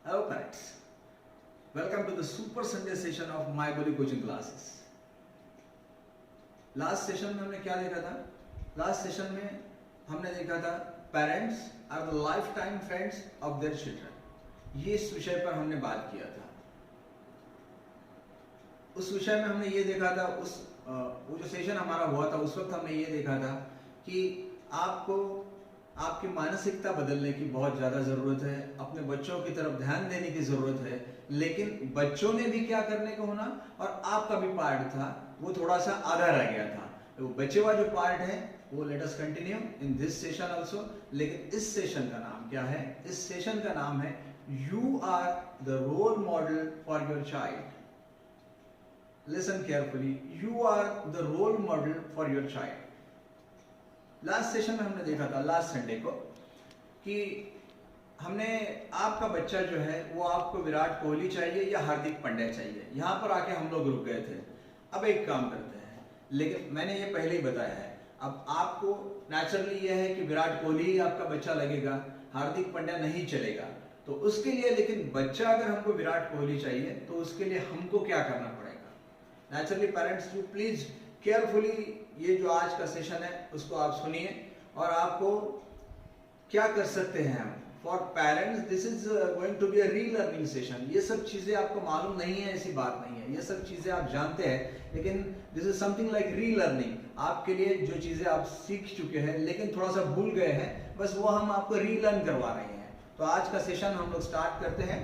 Hello parents, welcome to the Super Sunday session of My Bully coaching classes. Last session में हमने क्या देखा था? लास्ट सेशन में हमने देखा था parents are the life time friends of their children. ये इस विषय पर हमने बात किया था। उस विषय में हमने ये देखा था, वो जो सेशन हमारा हुआ था उस वक्त हमने ये देखा था कि आपको आपकी मानसिकता बदलने की बहुत ज्यादा जरूरत है, अपने बच्चों की तरफ ध्यान देने की जरूरत है, लेकिन बच्चों ने भी क्या करने को होना और आपका भी पार्ट था वो थोड़ा सा आधा रह गया था। तो बचे हुआ जो पार्ट है वो let us continue in this session also. लेकिन इस सेशन का नाम क्या है? इस सेशन का नाम है you are the role model for your child. Listen carefully, you are the role model for your child. Last session में हमने देखा था, लास्ट संडे को, कि हमने आपका बच्चा जो है वो आपको विराट कोहली चाहिए या हार्दिक पांड्या चाहिए, यहां पर आके हम लोग रुक गए थे। अब एक काम करते हैं, लेकिन मैंने ये पहले ही बताया है, अब आपको नेचुरली ये है कि विराट कोहली ही आपका बच्चा लगेगा, हार्दिक पांड्या नहीं चलेगा। तो उसके लिए, लेकिन बच्चा अगर हमको विराट कोहली चाहिए तो उसके लिए हमको क्या करना पड़ेगा? Naturally parents you please carefully ये जो आज का सेशन है उसको आप सुनिए और आपको क्या कर सकते हैं हम for parents. This is going to be a relearning session. ये सब चीजें आपको मालूम नहीं है ऐसी बात नहीं है, ये सब चीजें आप जानते हैं, लेकिन this is something like relearning. आपके लिए जो चीजें आप सीख चुके हैं लेकिन थोड़ा सा भूल गए हैं, बस वो हम आपको रीलर्न करवा रहे हैं। तो आज का सेशन हम लोग स्टार्ट करते हैं।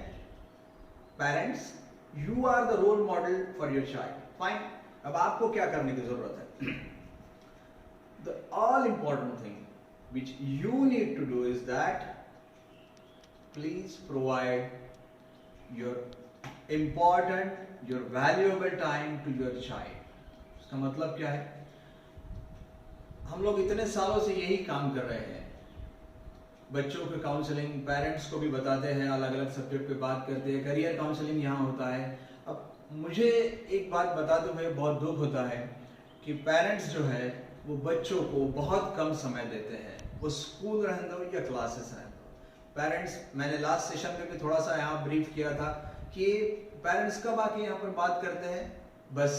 Parents, you are the role model for your child. Fine, अब आपको क्या करने की जरूरत है? The all important thing which you need to do is that please provide your important, your valuable time to your child. इसका मतलब क्या है? हम लोग इतने सालों से यही काम कर रहे हैं, बच्चों के काउंसलिंग, पेरेंट्स को भी बताते हैं, अलग अलग सब्जेक्ट पे बात करते हैं, करियर काउंसलिंग यहाँ होता है। अब मुझे एक बात बताते हुए बहुत दुख होता है कि पेरेंट्स जो है वो बच्चों को बहुत कम समय देते हैं, वो स्कूल रहने दो या क्लासेस रहने दो। पेरेंट्स, मैंने लास्ट सेशन में भी थोड़ा सा यहाँ ब्रीफ किया था कि पेरेंट्स कब आके यहाँ पर बात करते हैं? बस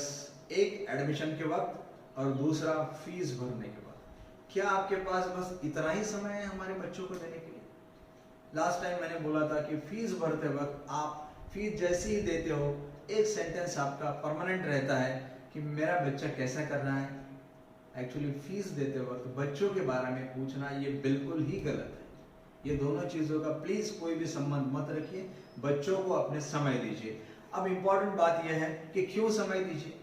एक एडमिशन के वक्त और दूसरा फीस भरने के वक्त। क्या आपके पास बस इतना ही समय है हमारे बच्चों को देने के लिए? लास्ट टाइम मैंने बोला था कि फीस भरते वक्त आप फीस जैसे ही देते हो, एक सेंटेंस आपका परमानेंट रहता है कि मेरा बच्चा कैसा कर रहा है। एक्चुअली फीस देते वक्त बच्चों के बारे में पूछना ये बिल्कुल ही गलत है। ये दोनों चीजों का प्लीज कोई भी संबंध मत रखिए, बच्चों को अपने समय दीजिए। अब इंपॉर्टेंट बात यह है कि क्यों समय दीजिए?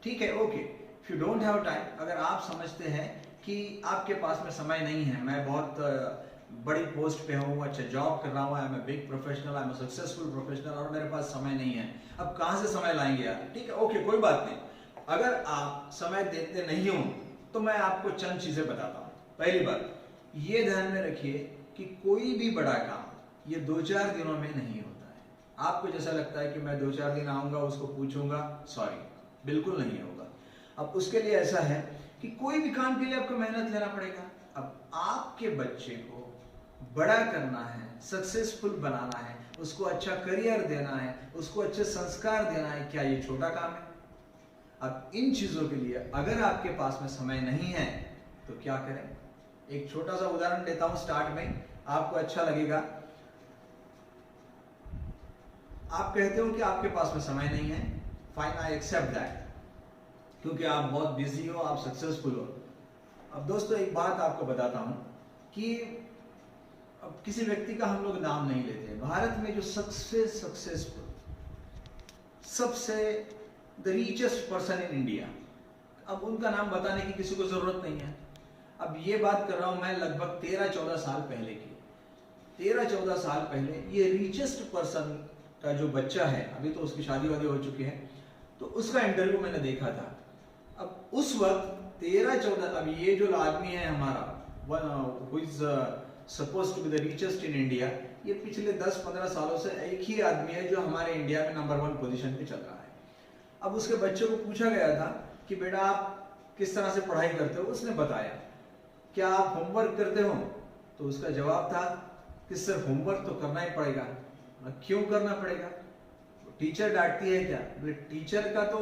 ठीक है, okay, if you don't have time, अगर आप समझते हैं कि आपके पास में समय नहीं है, मैं बहुत बड़ी पोस्ट पे हूँ, अच्छा जॉब कर रहा हूँ, I am a big professional, I am a successful professional, और मेरे पास समय नहीं है, अब कहाँ से समय लाएंगे यार? ठीक है, ओके, कोई बात नहीं। अगर आप समय देते नहीं हो तो मैं आपको चंद चीजें बताता हूं। पहली बात ये ध्यान में रखिए कि कोई भी बड़ा काम ये 2-4 दिनों में नहीं होता है। आपको जैसा लगता है कि मैं 2-4 दिन आऊंगा, उसको पूछूंगा, सॉरी, बिल्कुल नहीं होगा। अब उसके लिए ऐसा है कि कोई भी काम के लिए आपको मेहनत लेना पड़ेगा। अब आपके बच्चे को बड़ा करना है, सक्सेसफुल बनाना है, उसको अच्छा करियर देना है, उसको अच्छे संस्कार देना है, क्या ये छोटा काम है? अब इन चीजों के लिए अगर आपके पास में समय नहीं है तो क्या करें? एक छोटा सा उदाहरण देता हूं स्टार्ट में, आपको अच्छा लगेगा। आप कहते हो कि आपके पास में समय नहीं है, फाइन, आई एक्सेप्ट दैट, क्योंकि आप बहुत बिजी हो, आप सक्सेसफुल हो। अब दोस्तों एक बात आपको बताता हूं कि अब किसी व्यक्ति का हम लोग नाम नहीं लेते, भारत में जो सबसे सक्सेसफुल, सबसे the richest person in India, अब उनका नाम बताने की किसी को जरूरत नहीं है। अब ये बात कर रहा हूं मैं लगभग 13-14 साल पहले की। 13-14 साल पहले ये रिचेस्ट पर्सन का जो बच्चा है, अभी तो उसकी शादी वादी हो चुकी है, तो उसका इंटरव्यू मैंने देखा था। अब उस वक्त 13-14, अब ये जो आदमी है हमारा, who is supposed to be the richest in India, ये पिछले 10-15 सालों से एक ही आदमी है जो हमारे इंडिया में नंबर 1 पोजीशन पे चल रहा है। अब उसके बच्चे को पूछा गया था कि बेटा आप किस तरह से पढ़ाई करते हो? उसने बताया। क्या आप होमवर्क करते हो? तो उसका जवाब था कि सिर्फ होमवर्क तो करना ही पड़ेगा, क्यों करना पड़ेगा? टीचर डांटती है क्या? टीचर का तो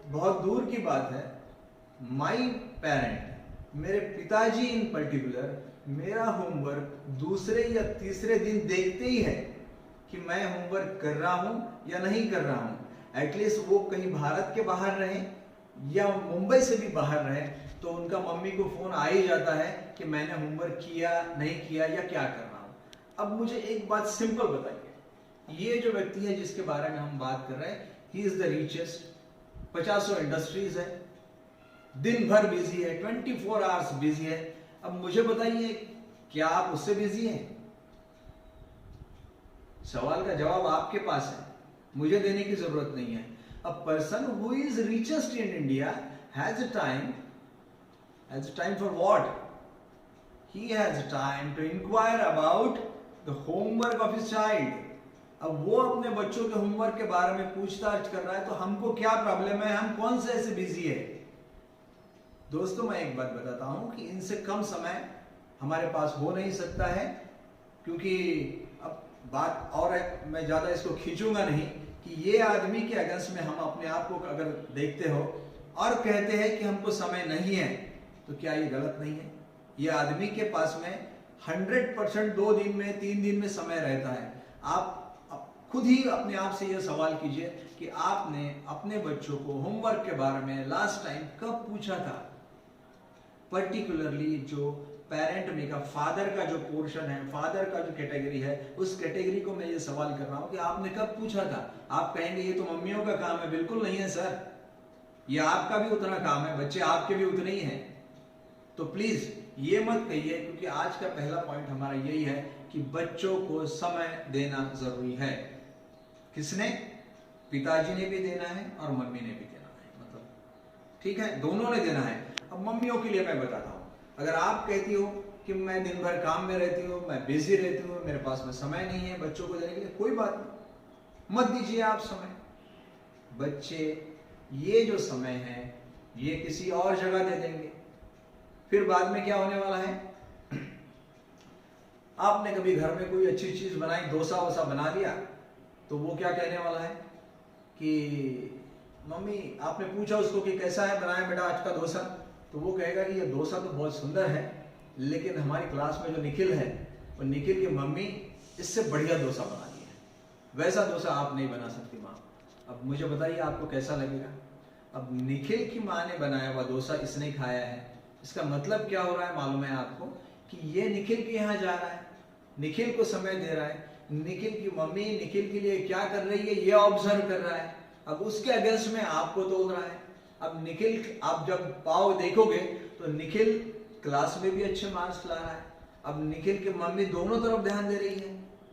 बहुत दूर की बात है, माई पेरेंट, मेरे पिताजी इन पर्टिकुलर मेरा होमवर्क दूसरे या तीसरे दिन देखते ही है कि मैं होमवर्क कर रहा हूं या नहीं कर रहा हूं। एटलीस्ट वो कहीं भारत के बाहर रहे या मुंबई से भी बाहर रहे तो उनका मम्मी को फोन आ ही जाता है कि मैंने होमवर्क किया नहीं किया या क्या कर रहा हूं। अब मुझे एक बात सिंपल बताइए, ये जो व्यक्ति है जिसके बारे में हम बात कर रहे हैं, he is the richest, 50 industries है, दिन भर बिजी है, 24 आवर्स बिजी है। अब मुझे बताइए, क्या आप उससे बिजी हैं? सवाल का जवाब आपके पास है, मुझे देने की जरूरत नहीं है। A person who is richest in India has a time for what? He has time to inquire about the homework of his child. अब वो अपने बच्चों के होमवर्क के बारे में पूछताछ कर रहा है तो हमको क्या प्रॉब्लम है? हम कौन से ऐसे बिजी है? दोस्तों, मैं एक बात बताता हूं कि इनसे कम समय हमारे पास हो नहीं सकता है, क्योंकि अब बात और है, मैं ज्यादा इसको खींचूंगा नहीं कि ये आदमी के अगेंस्ट में हम अपने आप को अगर देखते हो और कहते हैं कि हमको समय नहीं है, तो क्या ये गलत नहीं है? ये आदमी के पास में 100% 2 दिन में 3 दिन में समय रहता है। आप खुद ही अपने आप से यह सवाल कीजिए कि आपने अपने बच्चों को होमवर्क के बारे में लास्ट टाइम कब पूछा था? पर्टिकुलरली जो पेरेंट में का फादर का जो पोर्शन है, फादर का जो कैटेगरी है, उस कैटेगरी को मैं ये सवाल कर रहा हूं कि आपने कब पूछा था? आप कहेंगे ये तो मम्मियों का काम है। बिल्कुल नहीं है सर, ये आपका भी उतना काम है, बच्चे आपके भी उतने ही हैं। तो प्लीज ये मत कहिए, क्योंकि आज का पहला पॉइंट हमारा यही है कि बच्चों को समय देना जरूरी है। किसने? पिताजी ने भी देना है और मम्मी ने भी देना है, मतलब ठीक है, दोनों ने देना है। अब मम्मियों के लिए मैं बताता हूं, अगर आप कहती हो कि मैं दिन भर काम में रहती हूँ, मैं बिजी रहती हूँ, मेरे पास में समय नहीं है बच्चों को देने के लिए, कोई बात नहीं, मत दीजिए आप समय। बच्चे ये जो समय है ये किसी और जगह दे देंगे, फिर बाद में क्या होने वाला है? आपने कभी घर में कोई अच्छी चीज बनाई, डोसा वोसा बना दिया, तो वो क्या कहने वाला है कि मम्मी, आपने पूछा उसको कि कैसा है बनाया बेटा आज का डोसा, तो वो कहेगा कि ये डोसा तो बहुत सुंदर है, लेकिन हमारी क्लास में जो निखिल है, वो निखिल की मम्मी इससे बढ़िया डोसा बना दी है, वैसा डोसा आप नहीं बना सकती माँ। अब मुझे बताइए आपको कैसा लगेगा? अब निखिल की माँ ने बनाया हुआ डोसा इसने खाया है, इसका मतलब क्या हो रहा है मालूम है आपको? कि ये निखिल के यहाँ जा रहा है, निखिल को समय दे रहा है, निखिल की मम्मी निखिल के लिए क्या कर रही है ये ऑब्जर्व कर रहा है। अब उसके अगेंस्ट में आपको तोड़ रहा है। अब निखिल, आप जब पाव देखोगे तो निखिल क्लास में भी अच्छे मार्क्स ला रहा है। अब निखिल की मम्मी दोनों तरफ ध्यान दे रही है,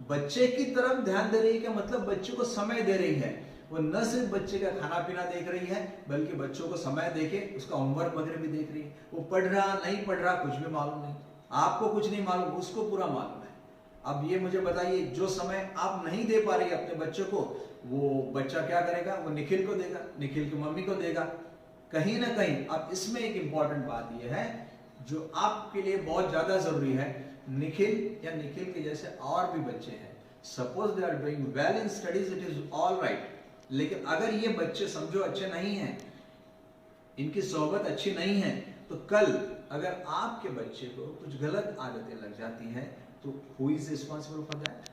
बच्चे की तरफ ध्यान दे रही है, क्या मतलब बच्चे को समय दे रही है। वो न सिर्फ बच्चे का खाना पीना देख रही है, बल्कि बच्चों को समय देके उसका होमवर्क वगैरह भी देख रही है। वो पढ़ रहा नहीं पढ़ रहा कुछ भी मालूम नहीं, आपको कुछ नहीं मालूम, उसको पूरा मालूम है। अब ये मुझे बताइए, जो समय आप नहीं दे पा रही अपने बच्चों को, वो बच्चा क्या करेगा? वो निखिल को देगा, निखिल की मम्मी को देगा। कहीं ना कहीं अब इसमें एक इंपॉर्टेंट बात यह है जो आपके लिए बहुत ज्यादा जरूरी है, निखिल या निखिल के जैसे और भी बच्चे हैं, suppose they are doing well in studies, it is all right, लेकिन अगर ये बच्चे समझो अच्छे नहीं हैं, इनकी सोहबत अच्छी नहीं है, तो कल अगर आपके बच्चे को कुछ गलत आदतें लग जाती हैं तो who is responsible for that?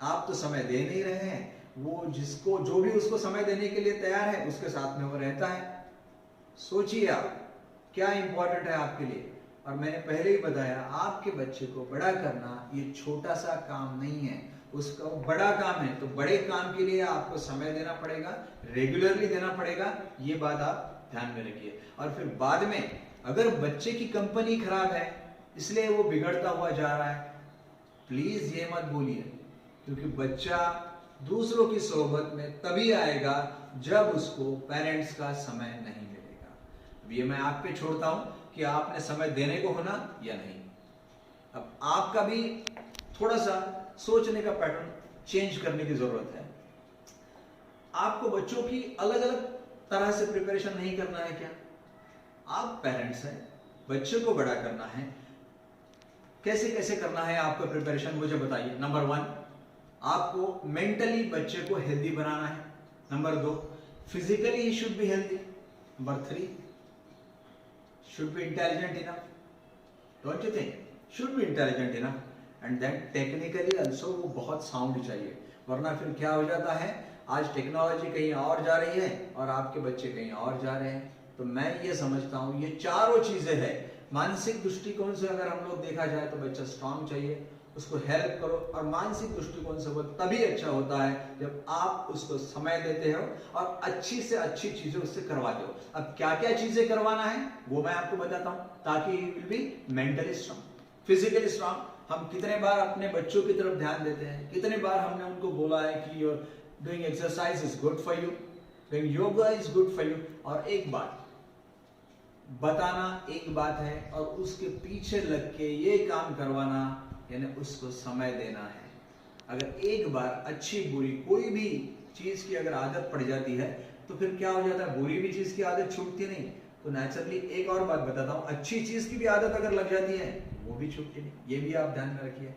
आप तो समय दे नहीं रहे हैं, वो जिसको जो भी उसको समय देने के लिए तैयार है उसके साथ में वो रहता है। सोचिए आप क्या इंपॉर्टेंट है आपके लिए। और मैंने पहले ही बताया, आपके बच्चे को बड़ा करना ये छोटा सा काम नहीं है, उसका बड़ा काम है। तो बड़े काम के लिए आपको समय देना पड़ेगा, रेगुलरली देना पड़ेगा, ये बात आप ध्यान में रखिए। और फिर बाद में अगर बच्चे की कंपनी खराब है इसलिए वो बिगड़ता हुआ जा रहा है, प्लीज ये मत बोलिए, क्योंकि बच्चा दूसरों की सोहबत में तभी आएगा जब उसको पेरेंट्स का समय नहीं मिलेगा। अब ये मैं आप पे छोड़ता हूं कि आपने समय देने को होना या नहीं। अब आपका भी थोड़ा सा सोचने का पैटर्न चेंज करने की जरूरत है। आपको बच्चों की अलग अलग तरह से प्रिपरेशन नहीं करना है क्या? आप पेरेंट्स हैं, बच्चे को बड़ा करना है, कैसे कैसे करना है आपको प्रिपरेशन, मुझे बताइए। नंबर 1, आपको मेंटली बच्चे को हेल्दी बनाना है। Number 2, physically he should be healthy. Number 3, should be intelligent enough. Don't you think? Should be intelligent enough and then technically also वो बहुत साउंड चाहिए। वरना फिर क्या हो जाता है, आज टेक्नोलॉजी कहीं और जा रही है और आपके बच्चे कहीं और जा रहे हैं। तो मैं ये समझता हूँ ये चारों चीजें हैं। मानसिक दृष्टिकोण से अगर हम लोग देखा जाए तो बच्चा स्ट्रांग चाहिए, उसको हेल्प करो। और मानसिक दृष्टिकोण से वो तभी अच्छा होता है जब आप उसको समय देते हो और अच्छी से अच्छी चीजें उससे करवाते हो। अब क्या क्या चीजें करवाना है वो मैं आपको बताता हूं, ताकि you will be mentally strong, physically strong. हम कितने बार अपने बच्चों की तरफ ध्यान देते हैं, कितने बार हमने उनको बोला है कि your doing exercise is good for you, doing yoga is good for you. और एक बात बताना एक बात है और उसके पीछे लग के ये काम करवाना, यानी उसको समय देना है। अगर एक बार अच्छी बुरी कोई भी चीज की अगर आदत पड़ जाती है तो फिर क्या हो जाता है, बुरी भी चीज की आदत छूटती नहीं। तो नेचुरली एक और बात बताता हूं, अच्छी चीज की भी आदत अगर लग जाती है वो भी छूटती नहीं। ये भी आप ध्यान में रखिए।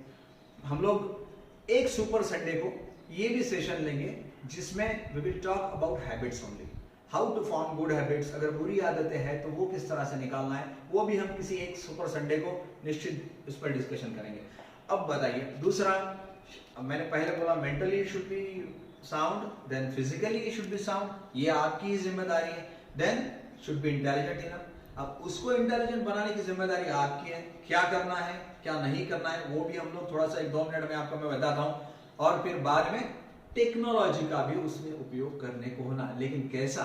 हम लोग एक सुपर संडे को ये भी सेशन लेंगे जिसमें we will talk about habits only, how to form good habits. अगर बुरी आदतें हैं तो वो किस तरह से निकालना है, वो भी हम किसी एक सुपर संडे को निश्चित इस पर डिस्कशन करेंगे। अब बताइए दूसरा, मैंने पहले बोला mentally should be sound, then physically should be sound, ये आपकी ही जिम्मेदारी है। Then should be intelligent enough, अब उसको इंटेलिजेंट बनाने की जिम्मेदारी आपकी है। क्या करना है क्या नहीं करना है वो भी हम लोग थोड़ा सा 1-2 मिनट में आपको मैं बताता हूं। और फिर बाद में टेक्नोलॉजी का भी उसमें उपयोग करने को होना, लेकिन कैसा,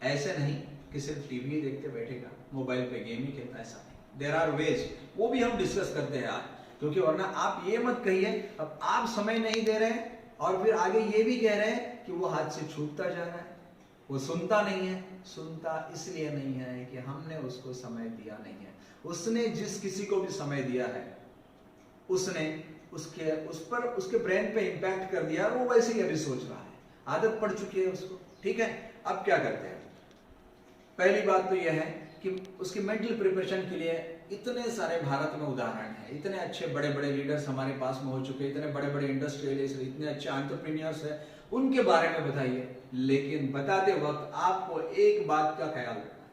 ऐसे नहीं कि सिर्फ टीवी देखते बैठेगा, मोबाइल पे गेम ही खेलता, ऐसा नहीं। देयर आर वेज, वो भी हम डिस्कस करते हैं आज। क्योंकि वरना आप ये मत कहिए अब आप समय नहीं दे रहे हैं और फिर आगे ये भी कह रहे हैं कि वो हाथ से छूटता जा रहा है, वो सुनता नहीं है। सुनता इसलिए नहीं है कि हमने उसको समय दिया नहीं है। उसने जिस किसी को भी समय दिया है उसने उसके ब्रेन पे इंपैक्ट कर दिया और वो वैसे ही अभी सोच रहा है, आदत पड़ चुकी है उसको। ठीक है, अब क्या करते हैं, पहली बात तो यह है कि उसकी मेंटल प्रिपरेशन के लिए इतने सारे भारत में उदाहरण हैं, इतने अच्छे बड़े बड़े लीडर्स हमारे पास में हो चुके, इतने बड़े बड़े इंडस्ट्रियलिस्ट, इतने अच्छे एंटरप्रेन्योर्स हैं, उनके बारे में बताइए। लेकिन बताते वक्त आपको एक बात का ख्याल रखना है,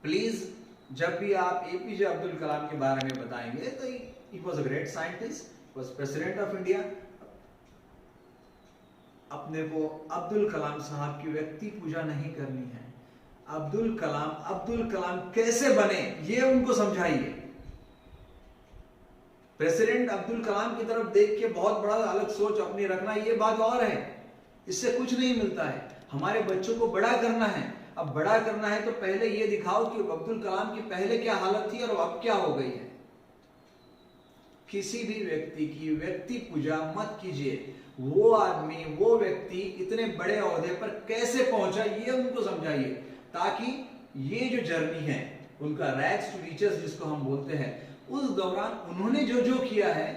प्लीज जब भी आप एपीजे अब्दुल कलाम के बारे में बताएंगे तो he was a great scientist, was president of India। अपने को अब्दुल कलाम साहब की व्यक्ति पूजा नहीं करनी है। अब्दुल कलाम कैसे बने ये उनको समझाइए। प्रेसिडेंट अब्दुल कलाम की तरफ देख के बहुत बड़ा अलग सोच अपनी रखना ये बात और है, इससे कुछ नहीं मिलता है। हमारे बच्चों को बड़ा करना है। अब बड़ा करना है तो पहले ये दिखाओ कि अब्दुल कलाम की पहले क्या हालत थी और अब क्या हो गई है। किसी भी व्यक्ति की व्यक्ति पूजा मत कीजिए। वो आदमी वो व्यक्ति इतने बड़े ओहदे पर कैसे पहुंचा ये उनको समझाइए, ताकि ये जो जर्नी है उनका रैग्स टू रिचेस जिसको हम बोलते हैं, उस दौरान उन्होंने जो जो किया है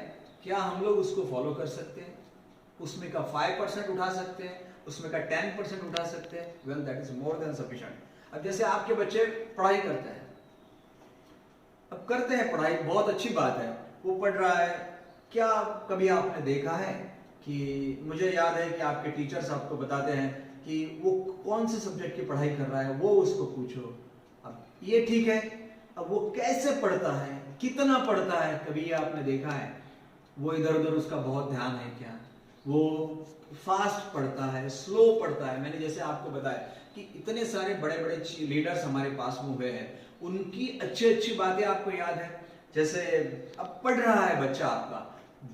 क्या हम लोग उसको फॉलो कर सकते हैं, उसमें का 5% उठा सकते हैं, उसमें का 10% उठा सकते हैं। Well that is more than sufficient. अब जैसे आपके बच्चे पढ़ाई करते हैं, अब करते हैं पढ़ाई, बहुत अच्छी बात है, वो पढ़ रहा है। क्या कभी आपने देखा है कि, मुझे याद है कि आपके टीचर्स आपको बताते हैं कि वो कौन से सब्जेक्ट की पढ़ाई कर रहा है वो उसको पूछो। अब ये ठीक है, अब वो कैसे पढ़ता है, कितना पढ़ता है, कभी आपने देखा है? वो इधर उधर उसका बहुत ध्यान है क्या? वो फास्ट पढ़ता है, स्लो पढ़ता है? मैंने जैसे आपको बताया कि इतने सारे बड़े बड़े लीडर्स हमारे पास में हुए हैं, उनकी अच्छी अच्छी बातें आपको याद है। जैसे अब पढ़ रहा है बच्चा आपका,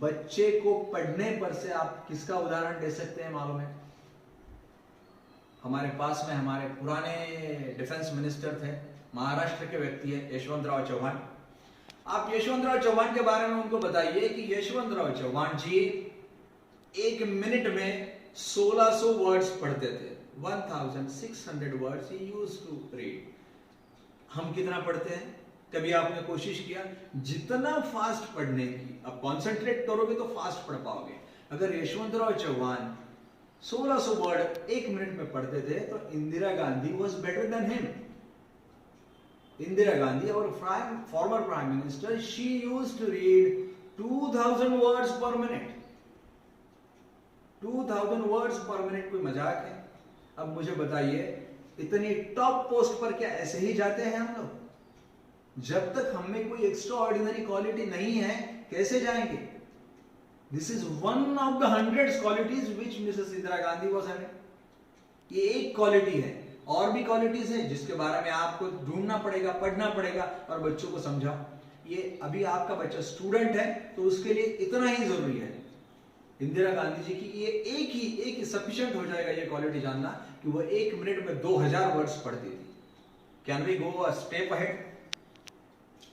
बच्चे को पढ़ने पर से आप किसका उदाहरण दे सकते हैं मालूम है? हमारे पास में हमारे पुराने डिफेंस मिनिस्टर थे, महाराष्ट्र के व्यक्ति है यशवंतराव चौहान। आप यशवंतराव चौहान के बारे में उनको बताइए कि यशवंतराव चौहान जी 1 मिनट में 1600 वर्ड्स पढ़ते थे। 1600 वर्ड्स ही यूज्ड टू रीड। हम कितना पढ़ते हैं? कभी आपने कोशिश किया जितना फास्ट पढ़ने की? अब कॉन्सेंट्रेट करोगे तो फास्ट पढ़ पाओगे। अगर यशवंतराव चौहान 1600 वर्ड 1 मिनट में पढ़ते थे तो Indira Gandhi was better than him. Indira Gandhi और former prime minister, she used to read 2000 words per minute. 2000 words per minute कोई मजाक है? अब मुझे बताइए, इतनी टॉप पोस्ट पर क्या ऐसे ही जाते हैं हम लोग? जब तक हम में कोई एक्स्ट्रा ऑर्डिनरी क्वालिटी नहीं है, कैसे जाएंगे? This is one of the 100 qualities which Mrs Indira Gandhi was having. ये एक क्वालिटी है, और भी क्वालिटीज है जिसके बारे में आपको ढूंढना पड़ेगा, पढ़ना पड़ेगा और बच्चों को समझाओ। ये अभी आपका बच्चा स्टूडेंट है तो उसके लिए इतना ही जरूरी है इंदिरा गांधी जी की, ये एक ही सफिशिएंट हो जाएगा ये क्वालिटी जानना कि वो 1 मिनट में 2000 वर्ड्स पढ़ती थी। Can we go a step ahead?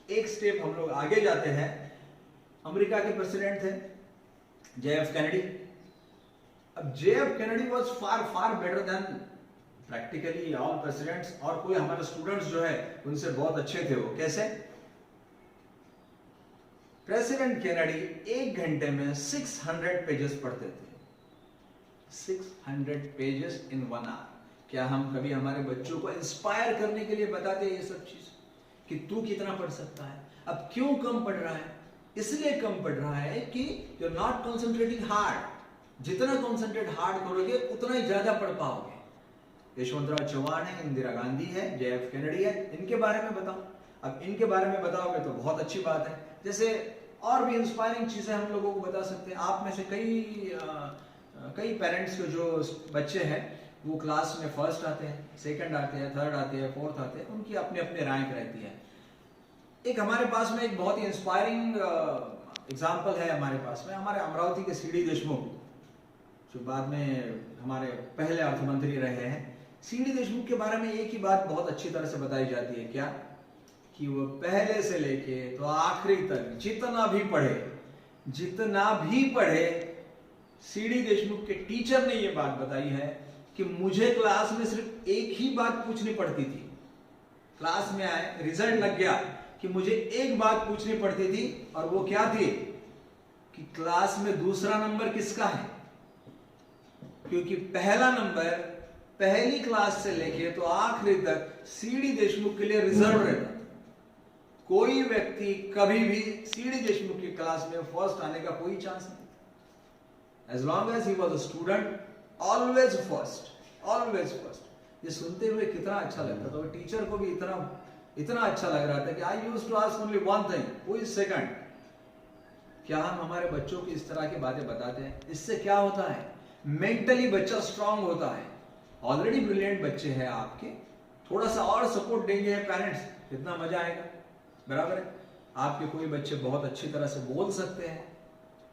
एक स्टेप हम लोग आगे जाते हैं। अमेरिका के प्रेसिडेंट थे JF कैनेडी। अब JF Kennedy was far better than practically all presidents, और कोई हमारे स्टूडेंट्स जो है उनसे बहुत अच्छे थे। वो कैसे? प्रेसिडेंट कैनेडी 1 घंटे में 600 पेजेस पढ़ते थे। 600 पेजेस इन 1 आवर। क्या हम कभी हमारे बच्चों को इंस्पायर करने के लिए बताते हैं ये सब चीज कि तू कितना पढ़ सकता है? अब क्यों कम पढ़ रहा है? इसलिए कम पढ़ रहा है कि you are not concentrating hard. जितना कॉन्सेंट्रेट हार्ड करोगे उतना ही ज्यादा पढ़ पाओगे। यशवंतराव चौहान है, इंदिरा गांधी है, JF कैनेडी है, इनके बारे में बताओ। अब इनके बारे में बताओगे तो बहुत अच्छी बात है। जैसे और भी इंस्पायरिंग चीजें हम लोगों को बता सकते हैं। आप में से कई पेरेंट्स के जो बच्चे हैं वो क्लास में फर्स्ट आते हैं, सेकंड आते हैं, थर्ड आते हैं, फोर्थ आते हैं, उनकी अपनी अपनी रैंक रहती है। एक हमारे पास में एक बहुत ही इंस्पायरिंग एग्जाम्पल है हमारे पास में, हमारे अमरावती के CD देशमुख, जो बाद में हमारे पहले अर्थमंत्री रहे हैं। CD देशमुख के बारे में एक ही बात बहुत अच्छी तरह से बताई जाती है, क्या? कि वो पहले से लेके तो आखिरी तक जितना भी पढ़े, CD देशमुख के टीचर ने ये बात बताई है कि मुझे क्लास में सिर्फ एक ही बात पूछनी पड़ती थी। क्लास में आए, रिजल्ट लग गया कि मुझे एक बात पूछनी पड़ती थी, और वो क्या थी कि क्लास में दूसरा नंबर किसका है? क्योंकि पहला नंबर पहली क्लास से लेके तो आखिरी तक CD देशमुख के लिए रिजर्व रहता। कोई व्यक्ति कभी भी CD देशमुख की क्लास में फर्स्ट आने का कोई चांस नहीं। As long as he was a student, always first. ये सुनते हुए कितना अच्छा लगता था। टीचर को भी इतना अच्छा लग रहा था कि I used to ask only one thing, who is second? क्या हम हमारे बच्चों को इस तरह की बातें बताते हैं? इससे क्या होता है? मेंटली बच्चा स्ट्रांग होता है। ऑलरेडी ब्रिलियंट बच्चे हैं आपके, थोड़ा सा और सपोर्ट देंगे पेरेंट्स, कितना मजा आएगा। बराबर है? आपके कोई बच्चे बहुत अच्छी तरह से बोल सकते हैं,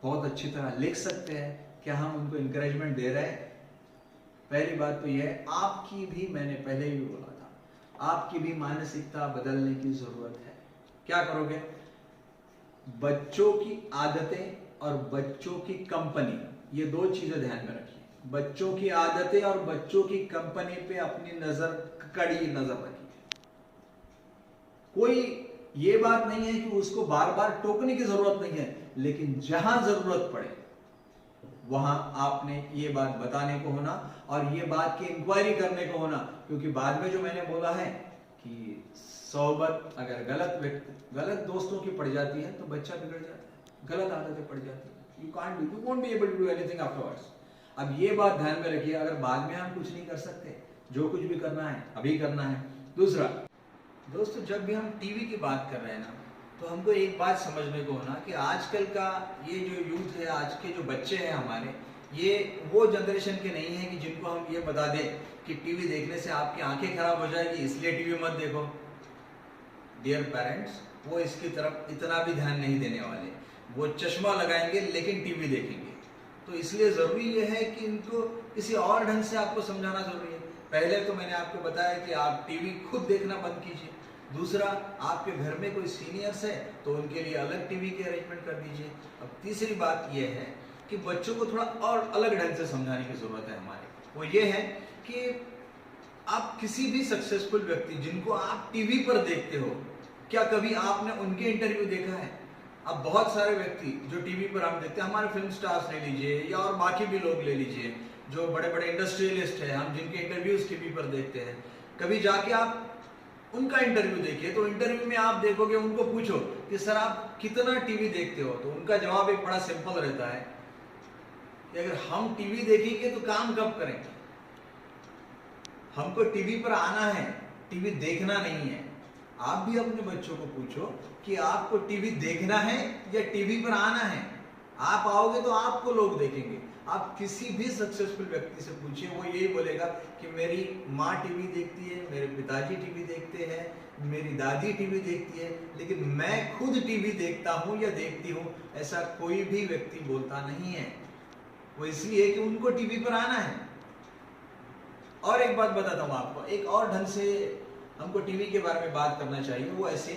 बहुत अच्छी तरह लिख सकते हैं, क्या हम उनको इंकरेजमेंट दे रहे हैं? पहली बात तो यह है, आपकी भी, मैंने पहले भी बोला था, आपकी भी मानसिकता बदलने की जरूरत है। क्या करोगे? बच्चों की आदतें और बच्चों की कंपनी, ये 2 चीजें ध्यान में रखिए। बच्चों की आदतें और बच्चों की कंपनी पे अपनी नजर, कड़ी नजर रखिए। कोई ये बात नहीं है कि उसको बार बार टोकने की जरूरत नहीं है, लेकिन जहां जरूरत पड़े वहां आपने ये बात बताने को होना और ये बात की इंक्वायरी करने को होना। क्योंकि बाद में जो मैंने बोला है कि सोहबत अगर गलत दोस्तों की पड़ जाती है तो बच्चा बिगड़ जाता है, गलत आदतें पड़ जाती है। You won't be able to do anything afterwards. अब ये बात ध्यान में रखिए, अगर बाद में हम कुछ नहीं कर सकते, जो कुछ भी करना है अभी करना है। दूसरा दोस्तों, जब भी हम टीवी की बात कर रहे हैं ना, तो हमको एक बात समझने को होना कि आजकल का ये जो यूथ है, आज के जो बच्चे हैं हमारे, ये वो जनरेशन के नहीं है कि जिनको हम ये बता दें कि टीवी देखने से आपकी आंखें खराब हो जाएगी इसलिए टीवी मत देखो। डियर पेरेंट्स, वो इसकी तरफ इतना भी ध्यान नहीं देने वाले, वो चश्मा लगाएंगे लेकिन टीवी देखेंगे। तो इसलिए जरूरी ये है कि इनको किसी और ढंग से आपको समझाना जरूरी है। पहले तो मैंने आपको बताया कि आप टीवी खुद देखना बंद कीजिए। दूसरा, आपके घर में कोई सीनियर्स है तो उनके लिए अलग टीवी के अरेंजमेंट कर दीजिए। अब तीसरी बात यह है कि बच्चों को थोड़ा और अलग ढंग से समझाने की जरूरत है हमारे। वो ये है कि आप किसी भी सक्सेसफुल व्यक्ति जिनको आप टीवी पर देखते हो, क्या कभी आपने उनके इंटरव्यू देखा है? अब बहुत सारे व्यक्ति जो टीवी पर हम देखते हैं, हमारे फिल्म स्टार्स ले लीजिए या और बाकी भी लोग ले लीजिए, जो बड़े बड़े इंडस्ट्रियलिस्ट हैं, हम जिनके इंटरव्यूज टीवी पर देखते हैं, कभी जाके आप उनका इंटरव्यू देखिए तो इंटरव्यू में आप देखोगे, उनको पूछो कि सर आप कितना टीवी देखते हो, तो उनका जवाब एक बड़ा सिंपल रहता है कि अगर हम टीवी देखेंगे तो काम कब करेंगे? हमको टीवी पर आना है, टीवी देखना नहीं है। आप भी अपने बच्चों को पूछो कि आपको टीवी देखना है या टीवी पर आना है। आप आओगे तो आपको लोग देखेंगे। आप किसी भी सक्सेसफुल व्यक्ति से पूछिए, वो यही बोलेगा कि मेरी माँ टीवी देखती है, मेरे पिताजी टीवी देखते हैं, मेरी दादी टीवी देखती है, लेकिन मैं खुद टीवी देखता हूँ या देखती हूँ, ऐसा कोई भी व्यक्ति बोलता नहीं है। वो इसलिए कि उनको टीवी पर आना है। और एक बात बताता हूँ आपको, एक और ढंग से हमको टीवी के बारे में बात करना चाहिए। वो ऐसे